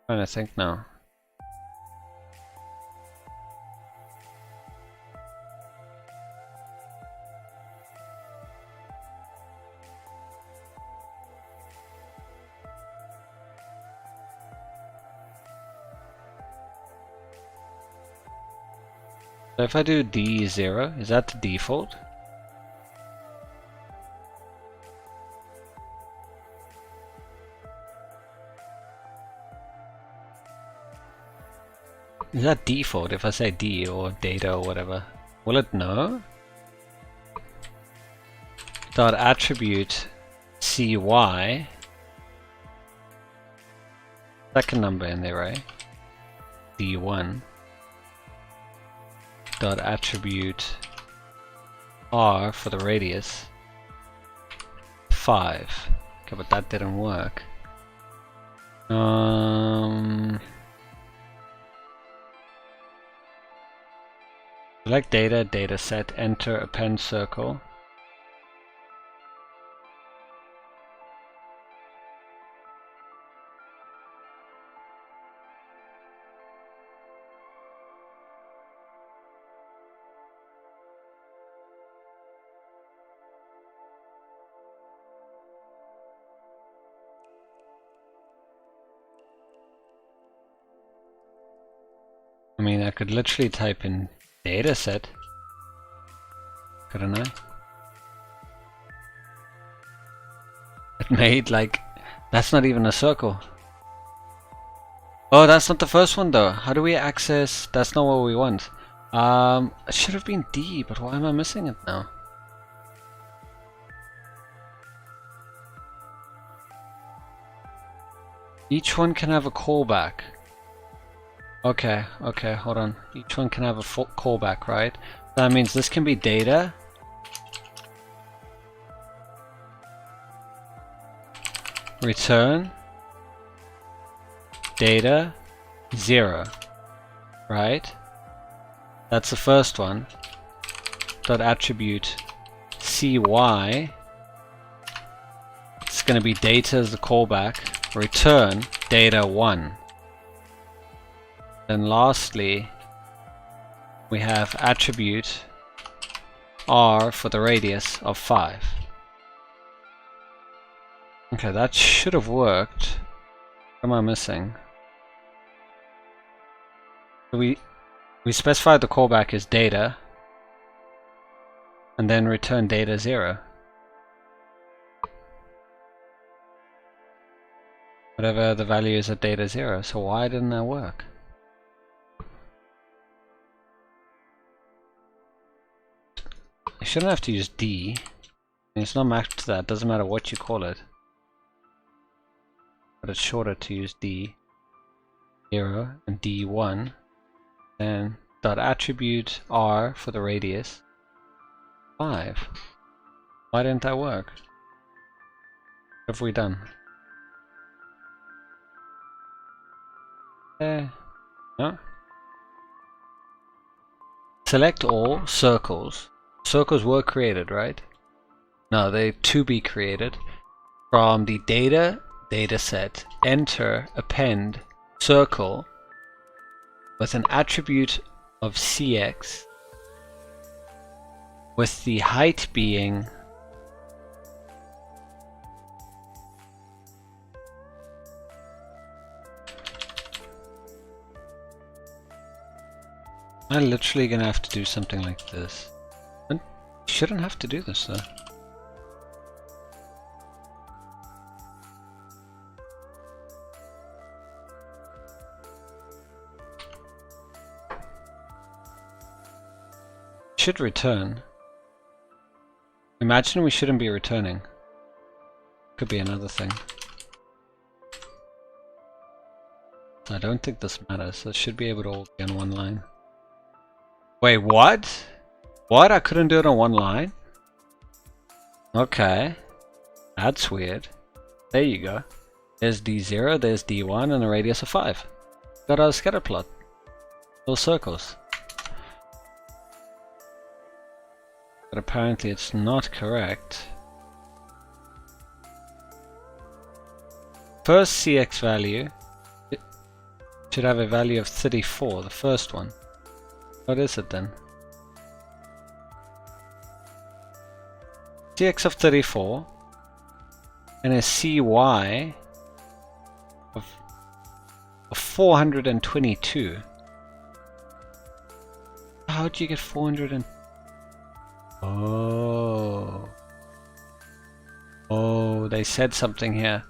S1: I think no. So if I do D0, is that the default? Is that default if I say D or data or whatever? Will it know? Dot attribute CY, second number in the array, D1. Dot attribute R for the radius, 5. Okay, but that didn't work. Select data, data set, enter, append circle. I mean, I could literally type in dataset, couldn't I? It made like, that's not even a circle. Oh, that's not the first one though. How do we access, that's not what we want. It should have been D, but why am I missing it now? Each one can have a callback. Okay, hold on. Each one can have a full callback, right? That means this can be data. Return data 0, right? That's the first one. Dot attribute cy. It's going to be data as the callback. Return data 1. Then lastly, we have attribute r for the radius of 5. Okay, that should have worked. What am I missing? We specified the callback is data, and then return data 0. Whatever the value is at data 0. So why didn't that work? You shouldn't have to use D. It's not mapped to that, doesn't matter what you call it. But it's shorter to use D0 and D1. Then dot attribute R for the radius 5. Why didn't that work? What have we done? No? Select all circles. Circles were created, right? No, they're to be created. From the data set, enter, append, circle with an attribute of cx with the height being I'm literally gonna have to do something like this. I shouldn't have to do this though. Should return. Imagine we shouldn't be returning. Could be another thing. I don't think this matters. It should be able to all be on one line. Wait, what? What? I couldn't do it on one line? Okay. That's weird. There you go. There's D0, there's D1, and a radius of 5. Got our scatter plot. Little circles. But apparently it's not correct. First CX value should have a value of 34, the first one. What is it then? CX of 34 and a CY of 422. How do you get 400 and... Oh, they said something here.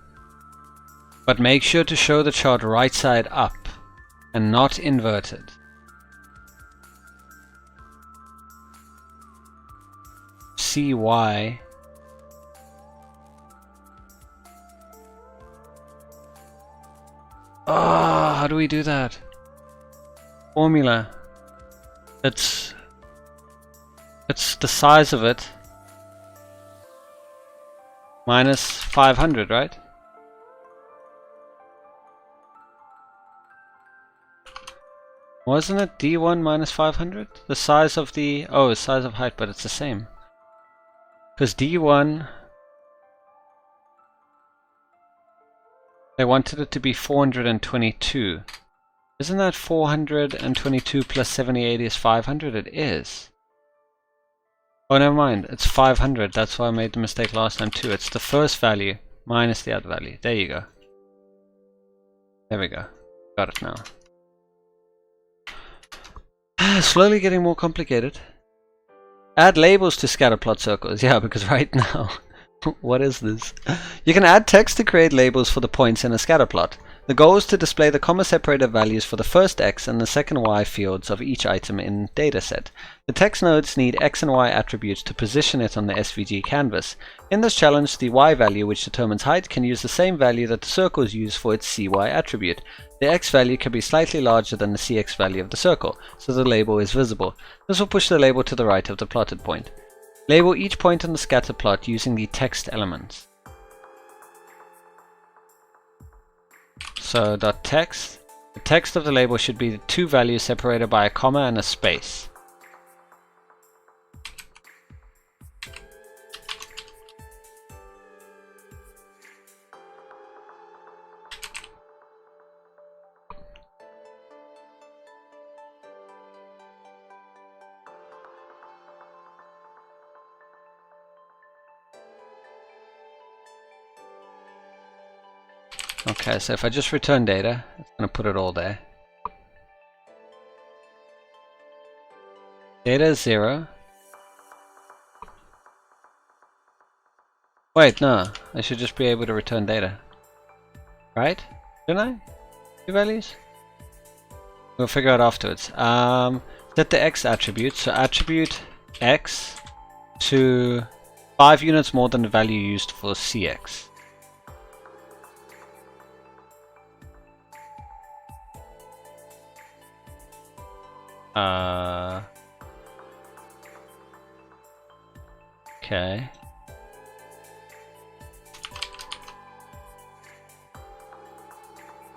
S1: But make sure to show the chart right side up and not inverted. CY how do we do that? Formula. It's the size of it minus 500, right? Wasn't it D1 minus 500? The size of the... oh, size of height, but it's the same. Because D1... they wanted it to be 422. Isn't that 422 plus 7080 is 500? It is. Oh, never mind. It's 500. That's why I made the mistake last time too. It's the first value minus the other value. There you go. There we go. Got it now. Slowly getting more complicated. Add labels to scatterplot circles. Yeah, because right now, what is this? You can add text to create labels for the points in a scatterplot. The goal is to display the comma-separated values for the first X and the second Y fields of each item in dataset. The text nodes need X and Y attributes to position it on the SVG canvas. In this challenge, the Y value, which determines height, can use the same value that the circles use for its CY attribute. The X value can be slightly larger than the CX value of the circle, so the label is visible. This will push the label to the right of the plotted point. Label each point in the scatter plot using the text elements. So .text, the text of the label should be the two values separated by a comma and a space. Okay, so if I just return data, it's going to put it all there. Data is 0. Wait, no, I should just be able to return data. Right? Didn't I? Two values? We'll figure out afterwards. Set the X attribute, so attribute X to 5 units more than the value used for CX. Okay.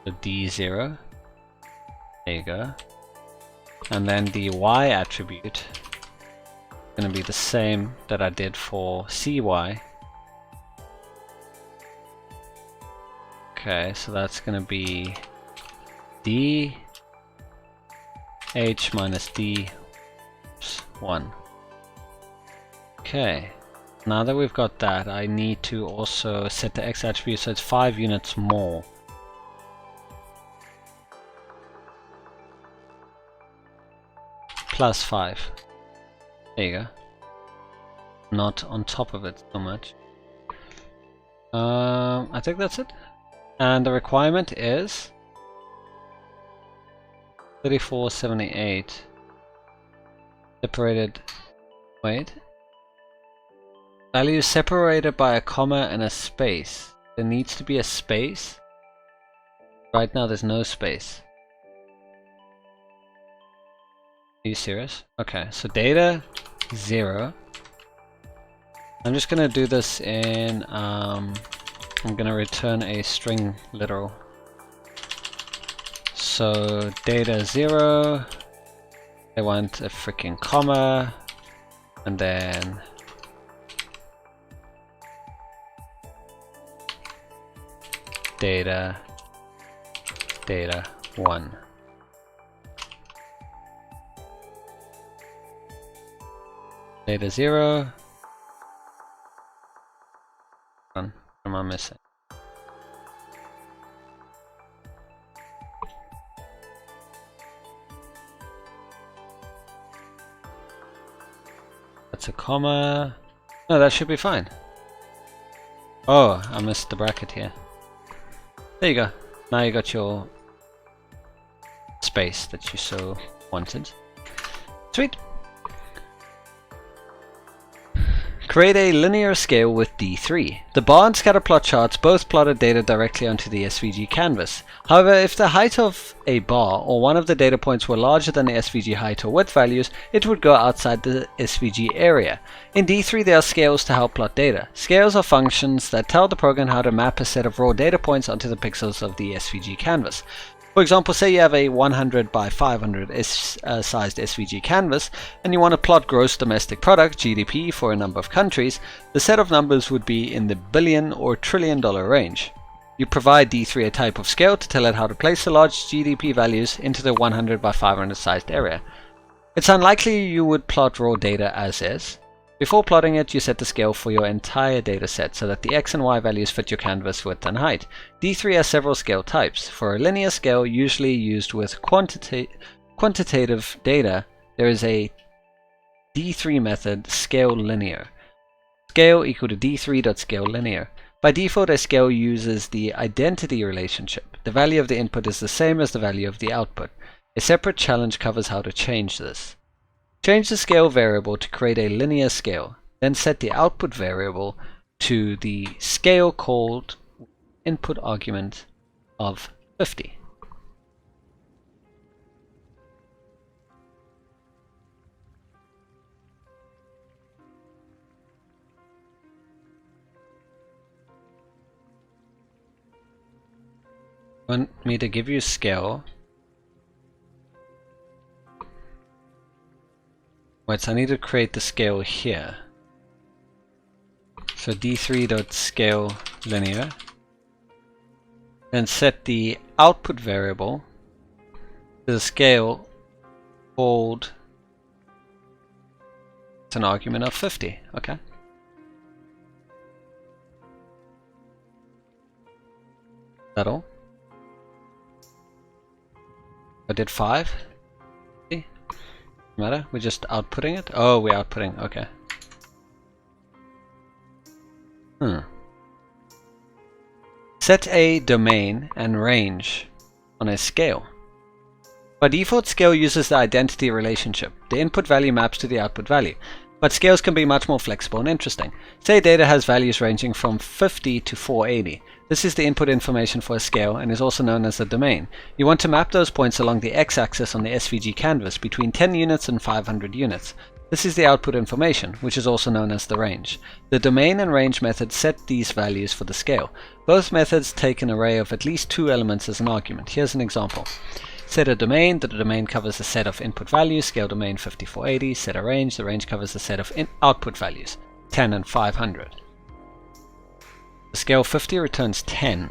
S1: So D0. There you go. And then the Y attribute is going to be the same that I did for CY. Okay, so that's going to be D H minus D 1. Okay, now that we've got that, I need to also set the X attribute so it's 5 units more. Plus 5. There you go. Not on top of it so much. I think that's it. And the requirement is 3478 separated, wait, value separated by a comma and a space. There needs to be a space. Right now there's no space. Are you serious? Okay, so data 0. I'm just gonna do this in I'm gonna return a string literal. So data 0, I want a freaking comma, and then data 1. Data 0. What am I missing? That's a comma. No, that should be fine. Oh, I missed the bracket here. There you go. Now you got your space that you so wanted. Sweet. Create a linear scale with D3. The bar and scatter plot charts both plotted data directly onto the SVG canvas. However, if the height of a bar or one of the data points were larger than the SVG height or width values, it would go outside the SVG area. In D3 there are scales to help plot data. Scales are functions that tell the program how to map a set of raw data points onto the pixels of the SVG canvas. For example, say you have a 100 by 500 sized SVG canvas and you want to plot gross domestic product (GDP) for a number of countries. The set of numbers would be in the billion or trillion dollar range. You provide D3 a type of scale to tell it how to place the large GDP values into the 100 by 500 sized area. It's unlikely you would plot raw data as is. Before plotting it, you set the scale for your entire data set so that the X and Y values fit your canvas width and height. D3 has several scale types. For a linear scale, usually used with quantitative data, there is a D3 method, scale linear. Scale equal to D3.scale linear. By default, a scale uses the identity relationship. The value of the input is the same as the value of the output. A separate challenge covers how to change this. Change the scale variable to create a linear scale, then set the output variable to the scale called input argument of 50. Want me to give you scale. Wait, so I need to create the scale here. So d3.scale linear. Then set the output variable to the scale called, it's an argument of 50, okay. That all? I did 5. See? Matter? We're just outputting it? Oh, we're outputting, okay. Set a domain and range on a scale. By default, scale uses the identity relationship. The input value maps to the output value. But scales can be much more flexible and interesting. Say data has values ranging from 50 to 480. This is the input information for a scale and is also known as the domain. You want to map those points along the x-axis on the SVG canvas between 10 units and 500 units. This is the output information, which is also known as the range. The domain and range methods set these values for the scale. Both methods take an array of at least 2 elements as an argument. Here's an example. Set a domain, the domain covers a set of input values, scale domain 5480. Set a range, the range covers a set of output values, 10 and 500. The scale 50 returns 10.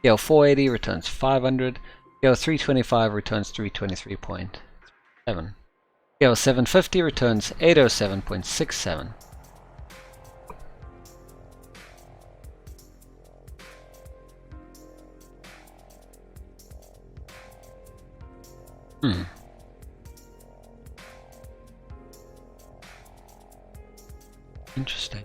S1: Scale 480 returns 500. Scale 325 returns 323.7. Scale 750 returns 807.67. Interesting.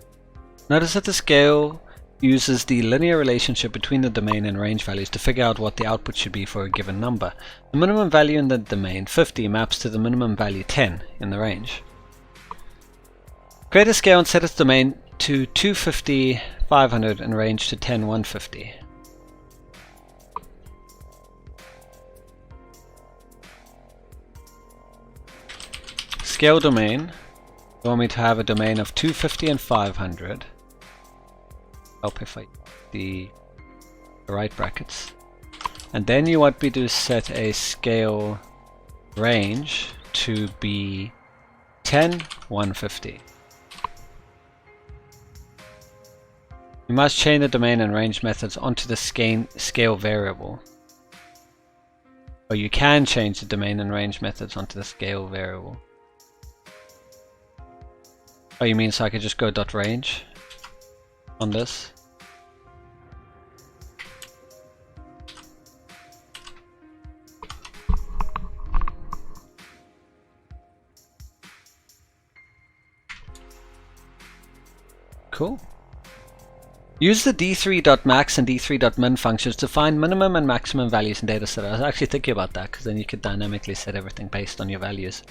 S1: Notice that the scale uses the linear relationship between the domain and range values to figure out what the output should be for a given number. The minimum value in the domain, 50, maps to the minimum value, 10, in the range. Create a scale and set its domain to 250, 500 and range to 10, 150. Scale domain. You want me to have a domain of 250 and 500. Help if I the right brackets. And then you want me to set a scale range to be 10, 150. You must chain the domain and range methods onto the scale variable. Or you can change the domain and range methods onto the scale variable. Oh, you mean so I could just go .range on this? Cool. Use the d3.max and d3.min functions to find minimum and maximum values in dataset. I was actually thinking about that because then you could dynamically set everything based on your values.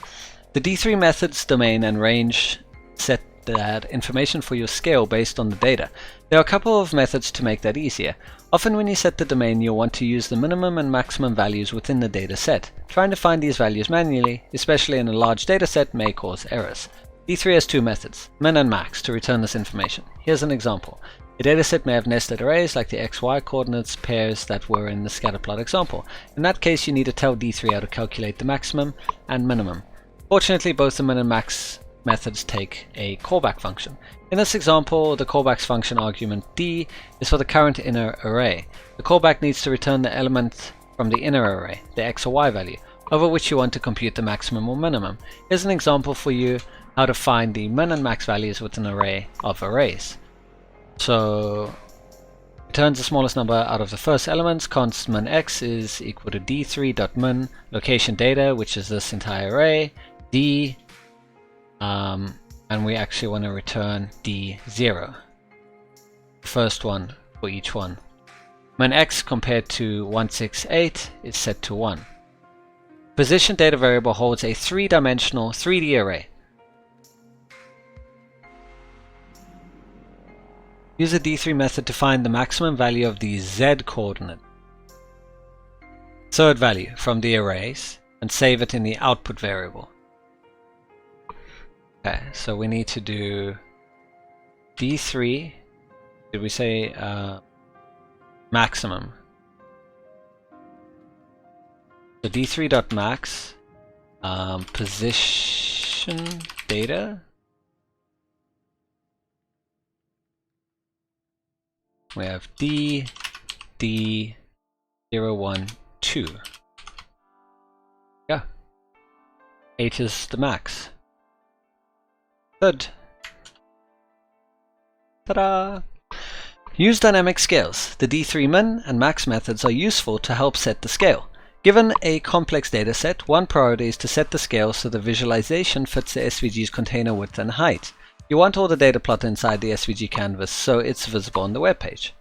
S1: The d3 methods, domain and range set that information for your scale based on the data. There are a couple of methods to make that easier. Often when you set the domain, you'll want to use the minimum and maximum values within the data set. Trying to find these values manually, especially in a large data set, may cause errors. D3 has two methods, min and max, to return this information. Here's an example. A dataset may have nested arrays like the XY coordinates pairs that were in the scatterplot example. In that case, you need to tell D3 how to calculate the maximum and minimum. Fortunately, both the min and max methods take a callback function. In this example, the callback's function argument D is for the current inner array. The callback needs to return the element from the inner array, the X or Y value, over which you want to compute the maximum or minimum. Here's an example for you how to find the min and max values with an array of arrays. So returns the smallest number out of the first elements. Const min x is equal to d3.min location data, which is this entire array, d, and and we actually want to return D0. The first one for each one. When x compared to 168 is set to 1. Position data variable holds a 3-dimensional 3D array. Use the D3 method to find the maximum value of the Z coordinate. Third value from the arrays and save it in the output variable. Okay, so we need to do D3. Did we say maximum? So D3.max position data. We have D012. Yeah. 8 is the max. Good. Ta-da! Use dynamic scales. The D3 min and max methods are useful to help set the scale. Given a complex dataset, one priority is to set the scale so the visualization fits the SVG's container width and height. You want all the data plotted inside the SVG canvas so it's visible on the web page.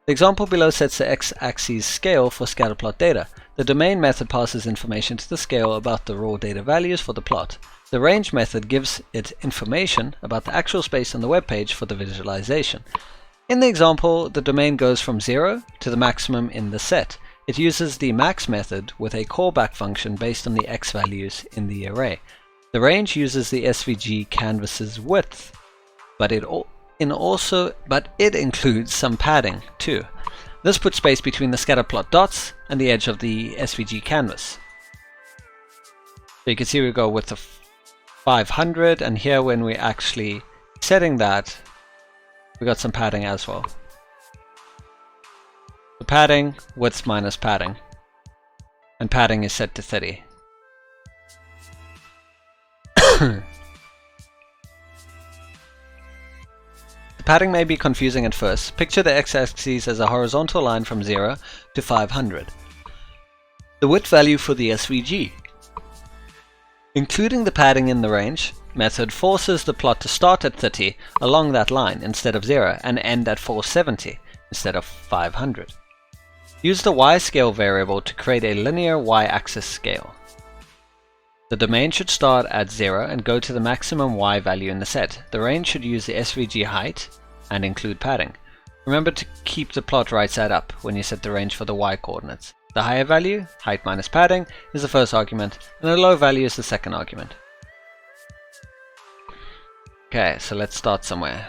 S1: The example below sets the x-axis scale for scatterplot data. The domain method passes information to the scale about the raw data values for the plot. The range method gives it information about the actual space on the web page for the visualization. In the example, the domain goes from 0 to the maximum in the set. It uses the max method with a callback function based on the x values in the array. The range uses the SVG canvas's width, but it includes some padding too. This puts space between the scatterplot dots and the edge of the SVG canvas. So you can see we go with the 500, and here when we're actually setting that, we got some padding as well. The padding, width minus padding, and padding is set to 30. The padding may be confusing at first. Picture the x-axis as a horizontal line from 0 to 500. The width value for the SVG. Including the padding in the range method forces the plot to start at 30 along that line instead of 0 and end at 470 instead of 500. Use the y-scale variable to create a linear y-axis scale. The domain should start at 0 and go to the maximum y value in the set. The range should use the SVG height and include padding. Remember to keep the plot right side up when you set the range for the y coordinates. The higher value, height minus padding, is the first argument, and the low value is the second argument. Okay, so let's start somewhere.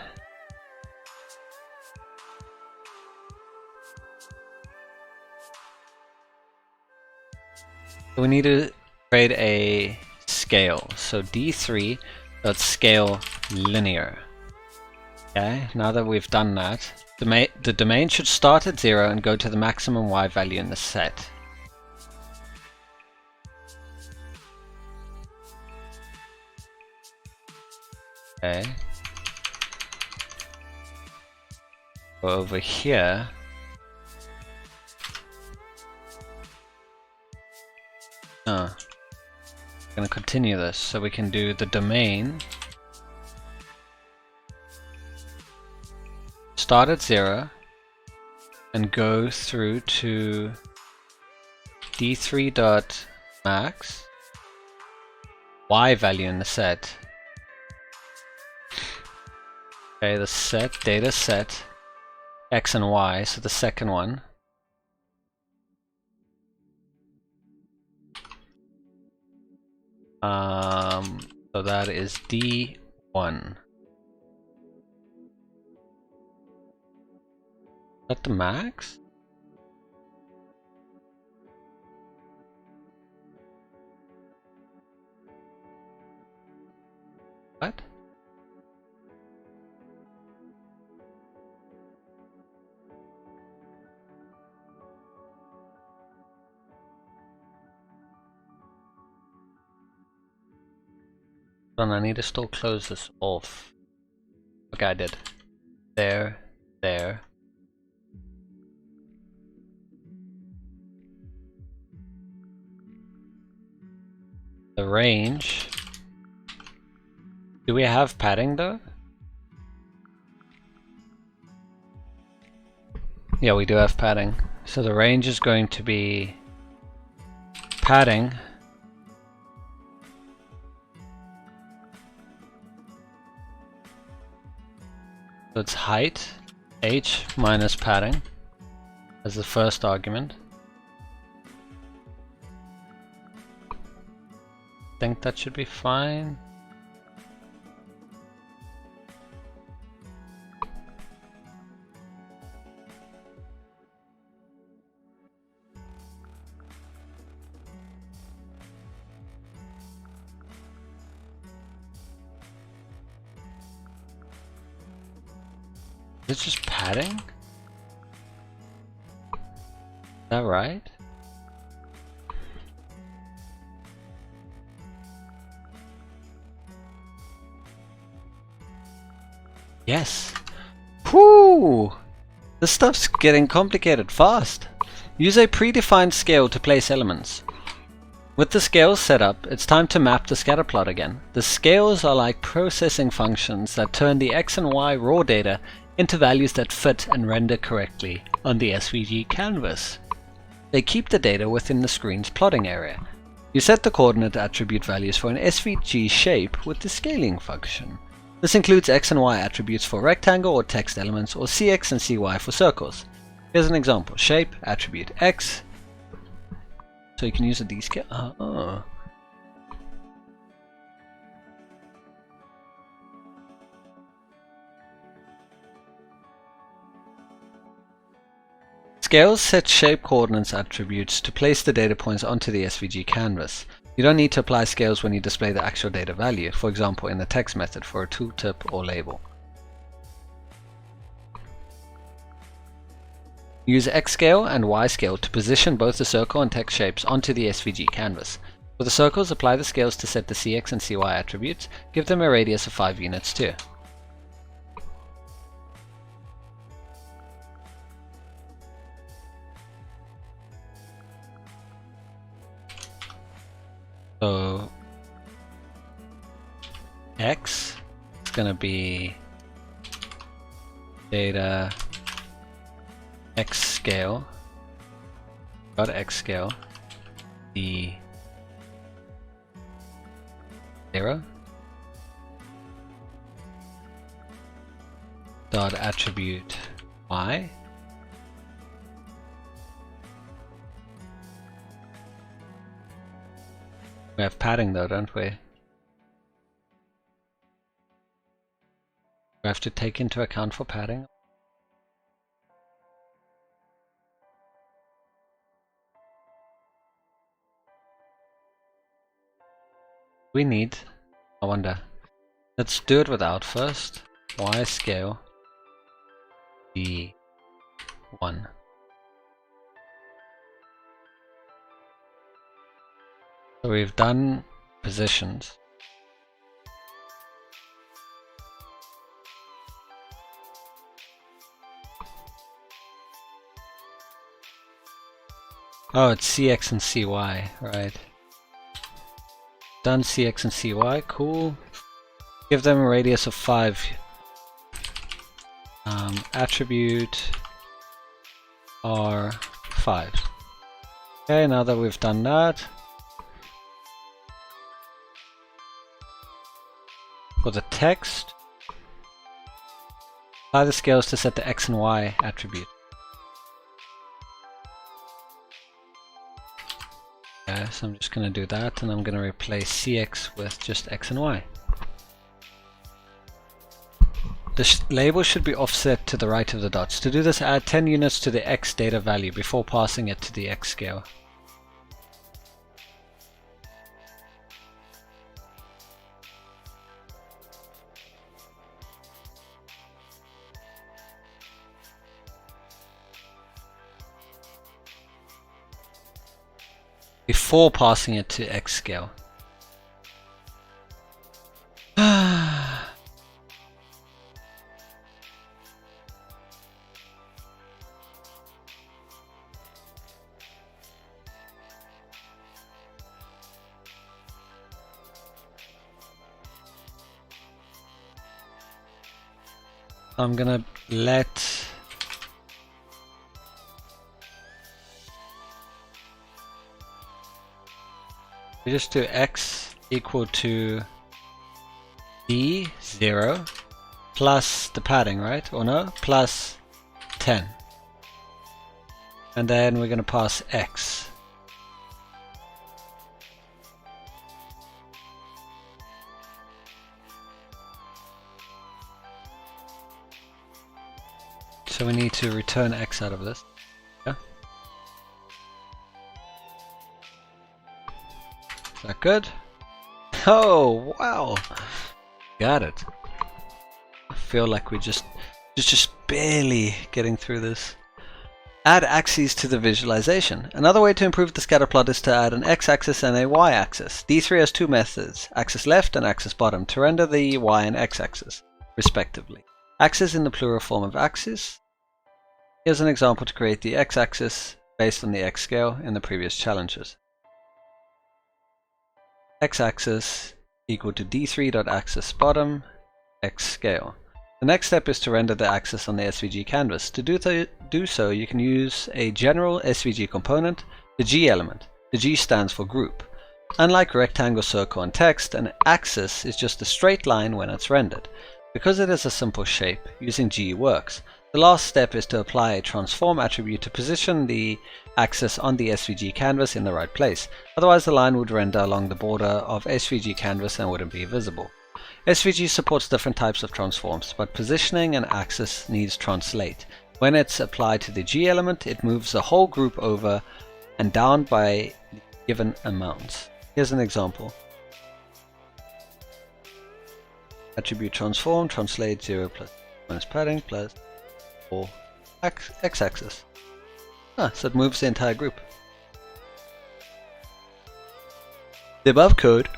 S1: So we need to create a scale. So D3.scale linear. Okay, now that we've done that, the domain should start at 0 and go to the maximum y value in the set. Okay. Go over here. I'm going to continue this so we can do the domain. Start at 0 and go through to D3.max y value in the set. Okay, the set, data set, x and y, so the second one. So that is D1. Is that the max? What? I need to still close this off. Okay, I did. There. The range Do we have padding though? Yeah, we do have padding. So the range is going to be padding so it's height h minus padding as the first argument. I think that should be fine. Is it just padding? Is that right? Yes. Whoo! This stuff's getting complicated fast. Use a predefined scale to place elements. With the scales set up, it's time to map the scatter plot again. The scales are like processing functions that turn the X and Y raw data into values that fit and render correctly on the SVG canvas. They keep the data within the screen's plotting area. You set the coordinate attribute values for an SVG shape with the scaling function. This includes X and Y attributes for rectangle or text elements, or CX and CY for circles. Here's an example. Shape, attribute X. So you can use a D-scale. Oh. Scales set shape coordinates attributes to place the data points onto the SVG canvas. You don't need to apply scales when you display the actual data value, for example in the text method for a tooltip or label. Use X scale and Y scale to position both the circle and text shapes onto the SVG canvas. For the circles, apply the scales to set the CX and CY attributes. Give them a radius of 5 units too. So X is going to be data X scale dot X scale the 0 dot attribute Y we have padding though, don't we? We have to take into account for padding. We need, I wonder, let's do it without first. Y scale D1. So we've done positions. Oh, it's CX and CY, right. Done CX and CY, cool. Give them a radius of 5. Attribute R5. Okay, now that we've done that, for the text, apply the scales to set the X and Y attribute. Okay, so I'm just going to do that, and I'm going to replace CX with just X and Y. The label should be offset to the right of the dots. To do this, add 10 units to the X data value before passing it to the X scale. Before passing it to X scale. I'm gonna let we just do x equal to d0 plus the padding, right? Or no? Plus 10. And then we're gonna pass x. So we need to return x out of this. Yeah. Is that good? Oh, wow. Got it. I feel like we're just barely getting through this. Add axes to the visualization. Another way to improve the scatter plot is to add an x-axis and a y-axis. D3 has two methods, axis left and axis bottom, to render the y and x-axis, respectively. Axis in the plural form of axis. Here's an example to create the x-axis based on the x scale in the previous challenges. X-axis equal to d3.axis bottom x scale. The next step is to render the axis on the SVG canvas. To do so, you can use a general SVG component, the G element. The G stands for group. Unlike rectangle, circle, and text, an axis is just a straight line when it's rendered. Because it is a simple shape, using G works. The last step is to apply a transform attribute to position the axis on the SVG canvas in the right place. Otherwise, the line would render along the border of SVG canvas and wouldn't be visible. SVG supports different types of transforms, but positioning an axis needs translate. When it's applied to the G element, it moves the whole group over and down by given amounts. Here's an example. Attribute transform, translate 0 plus minus padding plus 4 x-axis. So it moves the entire group. The above code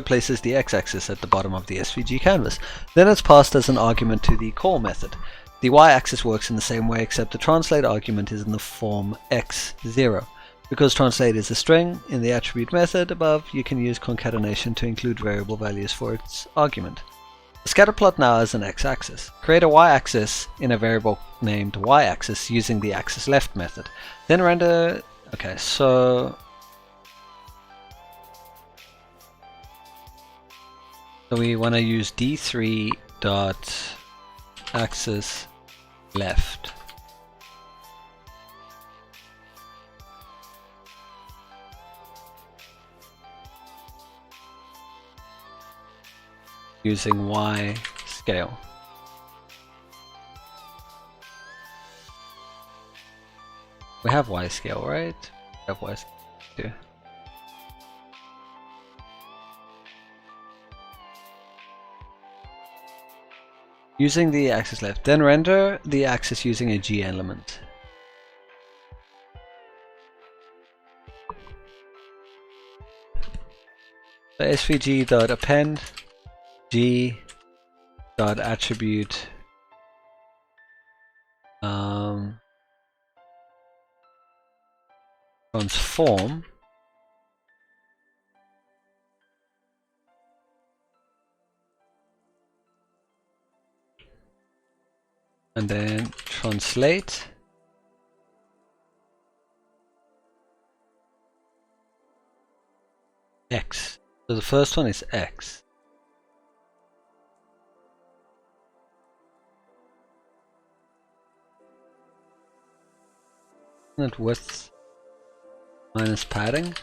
S1: places the x-axis at the bottom of the SVG canvas. Then it's passed as an argument to the call method. The y-axis works in the same way, except the translate argument is in the form x0. Because translate is a string, in the attribute method above, you can use concatenation to include variable values for its argument. The scatter plot now has an x-axis. Create a y-axis in a variable named y-axis using the axis left method. Then render... Okay, so we want to use d3 dot axis left. Using y scale. We have y scale, right? We have y scale too. Using the axis left, then render the axis using a G element. So svg.append G.attribute transform and then translate x. So the first one is x. Isn't it width minus padding?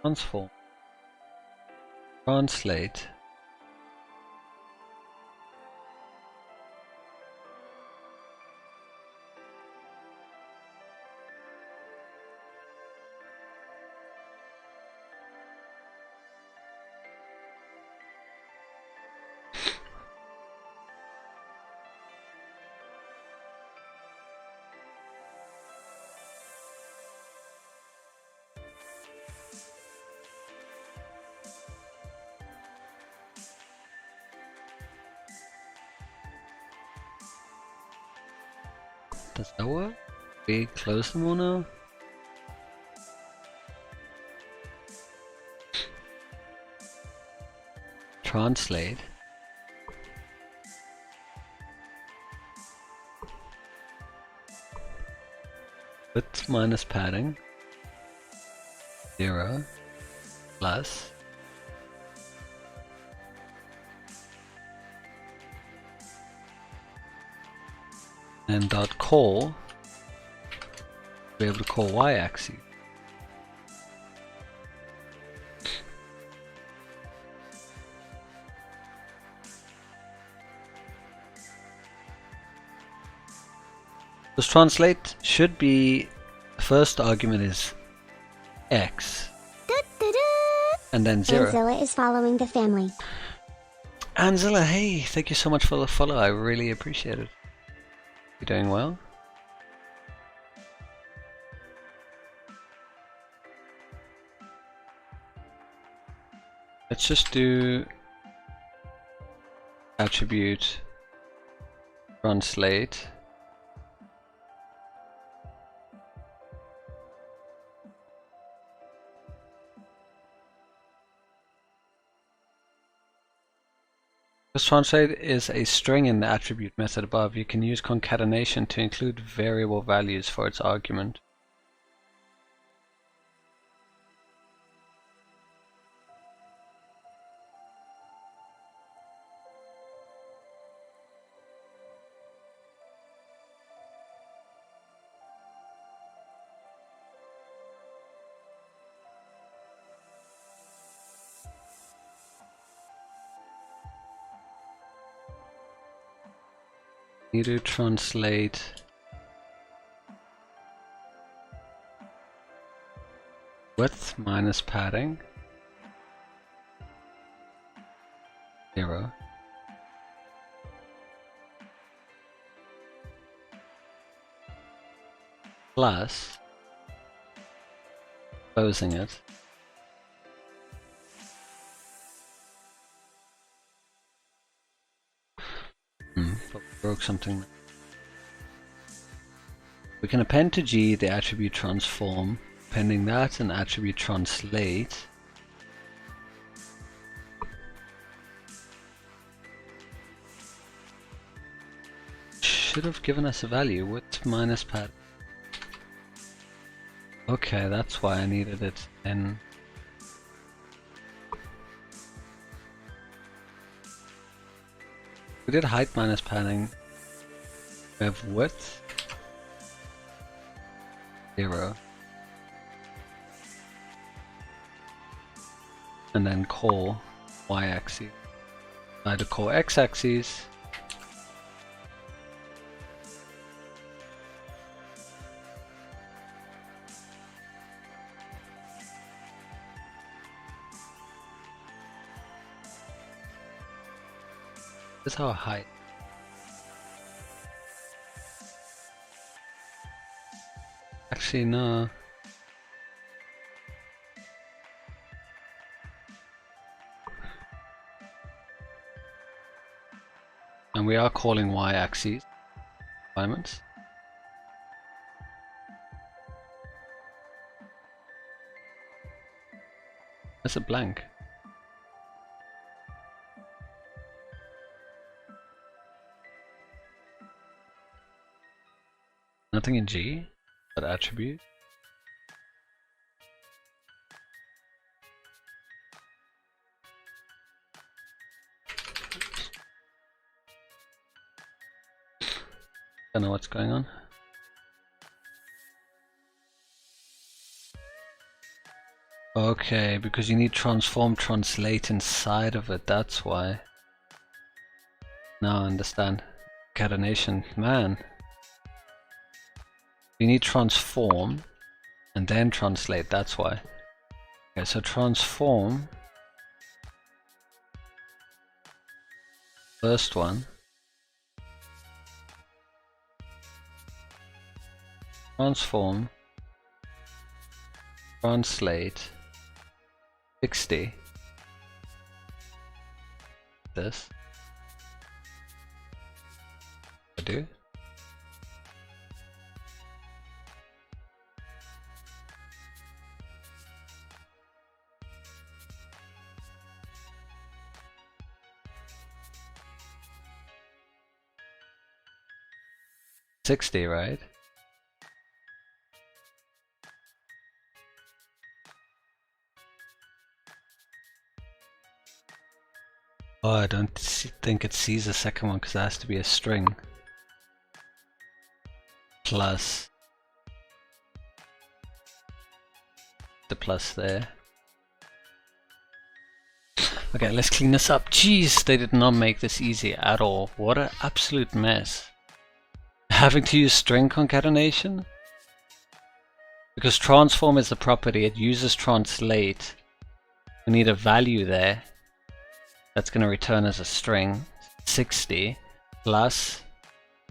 S1: Transform. Translate. Does that work? We close them all now? Translate. Width minus padding. 0 plus and dot call, be able to call y-axis. This translate should be, the first argument is x and then 0.
S2: Anzilla is following the family.
S1: Anzilla, hey, thank you so much for the follow. I really appreciate it. You doing well? Let's just do attribute translate. This translate is a string in the attribute method above. You can use concatenation to include variable values for its argument. Need to translate width minus padding 0 plus closing it but we broke something. We can append to G the attribute transform. Appending that and attribute translate. Should have given us a value. Width minus pad. Okay, that's why I needed it in. We did height minus padding. We have width 0 and then call y-axis. I had to call x-axis. This is our height. Actually, no. And we are calling y-axis requirements. That's a blank. Nothing in G, but attribute. Don't know what's going on. Okay, because you need transform translate inside of it, that's why. Now I understand. Concatenation, man. You need transform and then translate, that's why. Okay, so transform. First one. Transform. Translate. 60. This. I do. 60, right? Oh, I don't think it sees the second one because it has to be a string. Plus the plus there. Okay, let's clean this up. Jeez, they did not make this easy at all. What an absolute mess. Having to use string concatenation? Because transform is the property, it uses translate. We need a value there. That's going to return as a string. 60 plus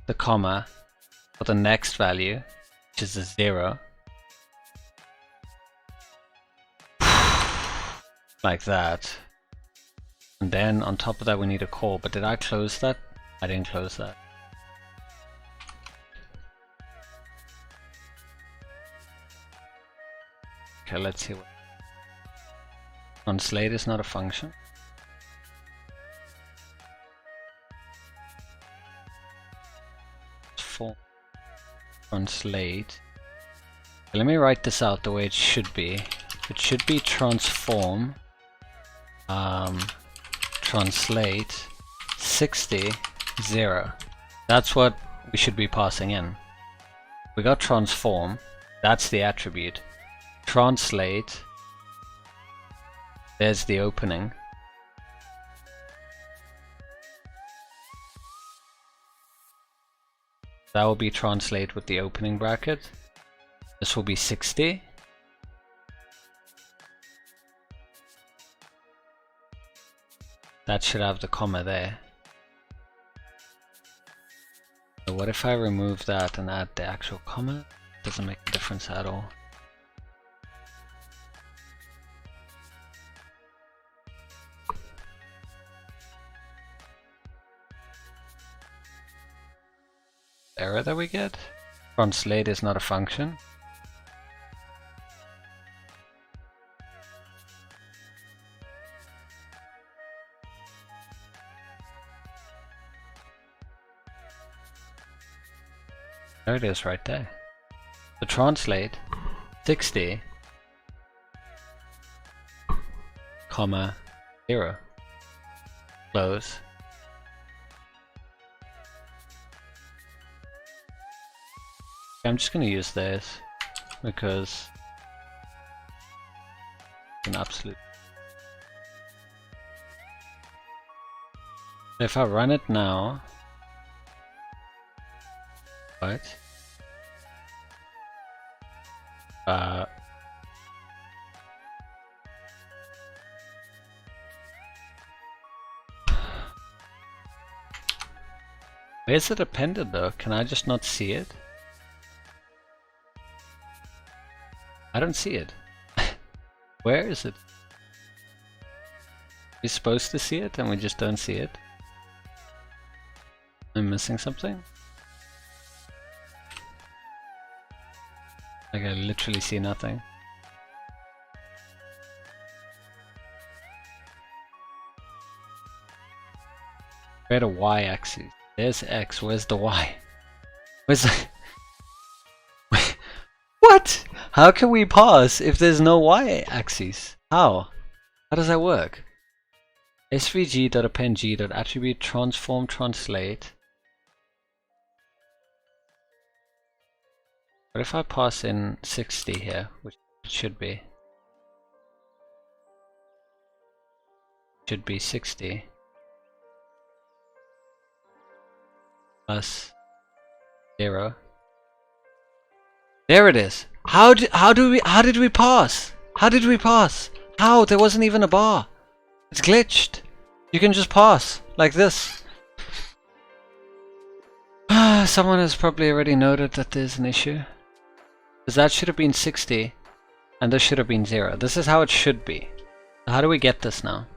S1: the comma for the next value, which is a 0. Like that. And then on top of that we need a call. But did I close that? I didn't close that. Okay, let's see what. Translate is not a function. For translate. Okay, let me write this out the way it should be. It should be transform translate 60 0. That's what we should be passing in. We got transform, that's the attribute. Translate, there's the opening. That will be translate with the opening bracket. This will be 60. That should have the comma there. So what if I remove that and add the actual comma? Doesn't make a difference at all. Error that we get? Translate is not a function. There it is right there. So translate 60 comma 0. Close. I'm just going to use this because it's an absolute. If I run it now, what? Where's it appended though? Can I just not see it? I don't see it. Where is it? We're supposed to see it and we just don't see it. I'm missing something? Like I literally see nothing. Where the y-axis? There's x, where's the y? Where's the... What? How can we pass if there's no y-axis? How? How does that work? svg.append_g.attribute transform translate. What if I pass in 60 here, which it should be? Should be 60 plus 0. There it is. How did we pass? How did we pass? How? There wasn't even a bar. It's glitched. You can just pass like this. Someone has probably already noted that there's an issue. Because that should have been 60 and this should have been 0. This is how it should be. How do we get this now?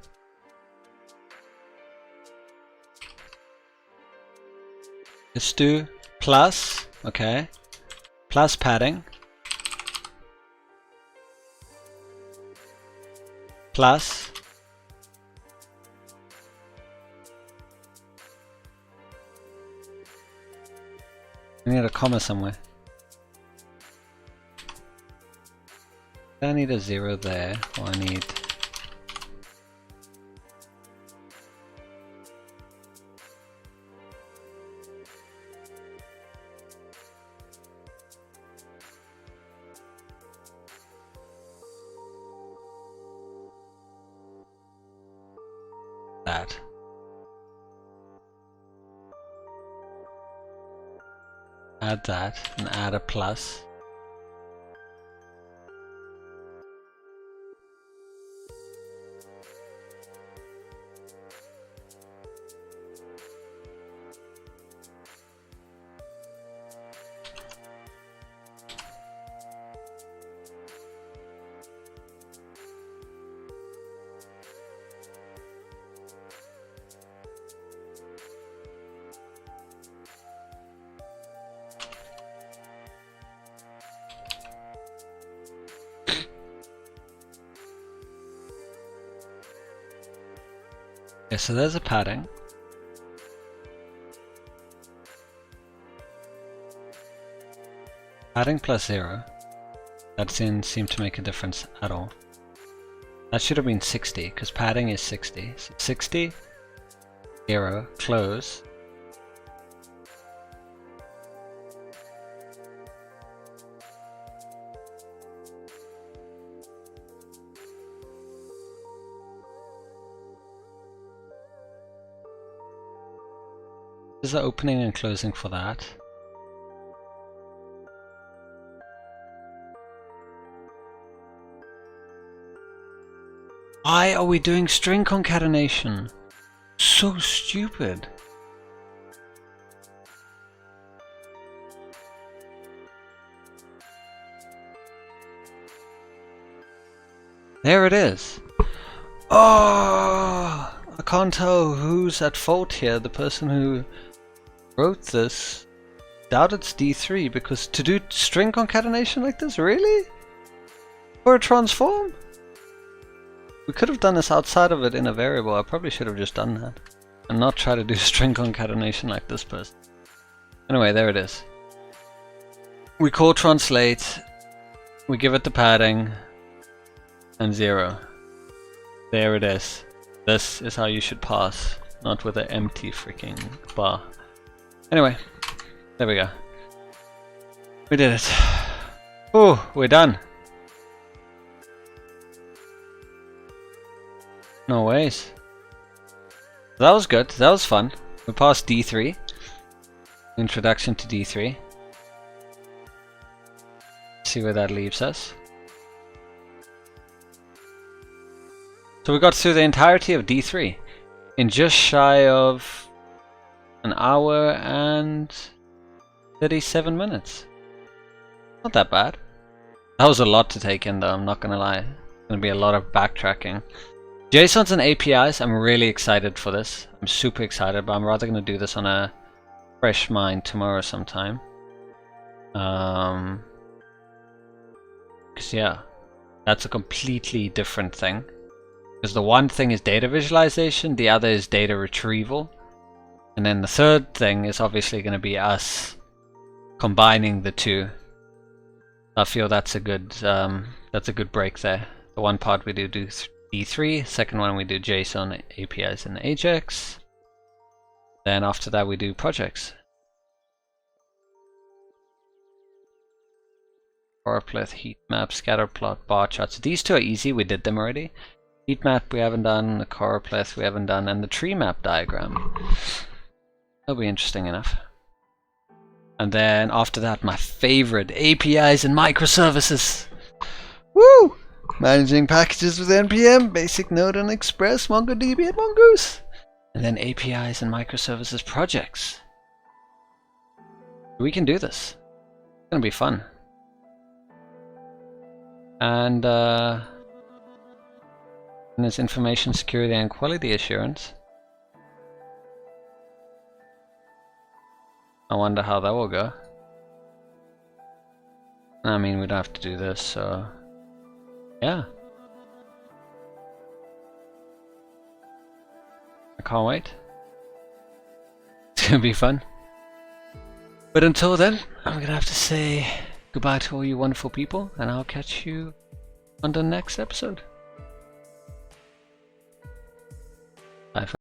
S1: Let's do plus, okay, plus padding, plus need a comma somewhere. I need a 0 there, or I need... that. Add that, and add a plus. Okay, so there's a padding. Padding plus 0. That didn't seem to make a difference at all. That should have been 60, because padding is 60. So 60, 0, close. There's the opening and closing for that. Why are we doing string concatenation? So stupid. There it is. Oh, I can't tell who's at fault here. The person who wrote this, doubt it's D3, because to do string concatenation like this, really? For a transform? We could have done this outside of it in a variable. I probably should have just done that and not try to do string concatenation like this person. Anyway, there it is. We call translate, we give it the padding, and 0. There it is. This is how you should pass, not with an empty freaking bar. Anyway, there we go. We did it. Oh, we're done. No ways. That was good. That was fun. We passed D3. Introduction to D3. See where that leaves us. So we got through the entirety of D3 in just shy of an hour and 37 minutes. Not that bad. That was a lot to take in though, I'm not gonna lie. It's gonna be a lot of backtracking. JSONs and APIs, I'm really excited for this. I'm super excited, but I'm rather gonna do this on a fresh mind tomorrow sometime. Cause yeah, that's a completely different thing. Because the one thing is data visualization, the other is data retrieval. And then the third thing is obviously going to be us combining the two. I feel that's a good break there. The one part we do D3, second one we do JSON, APIs, and Ajax. Then after that we do projects. Choropleth, heat map, scatter plot, bar charts. These two are easy. We did them already. Heat map we haven't done, the choropleth we haven't done, and the tree map diagram. That'll be interesting enough. And then after that, my favorite, APIs and microservices. Woo! Managing packages with NPM, Basic Node and Express, MongoDB and Mongoose. And then APIs and microservices projects. We can do this. It's gonna be fun. And there's information security and quality assurance. I wonder how that will go. I mean, we'd have to do this, so yeah. I can't wait. It's gonna be fun. But until then, I'm going to have to say goodbye to all you wonderful people, and I'll catch you on the next episode. Bye.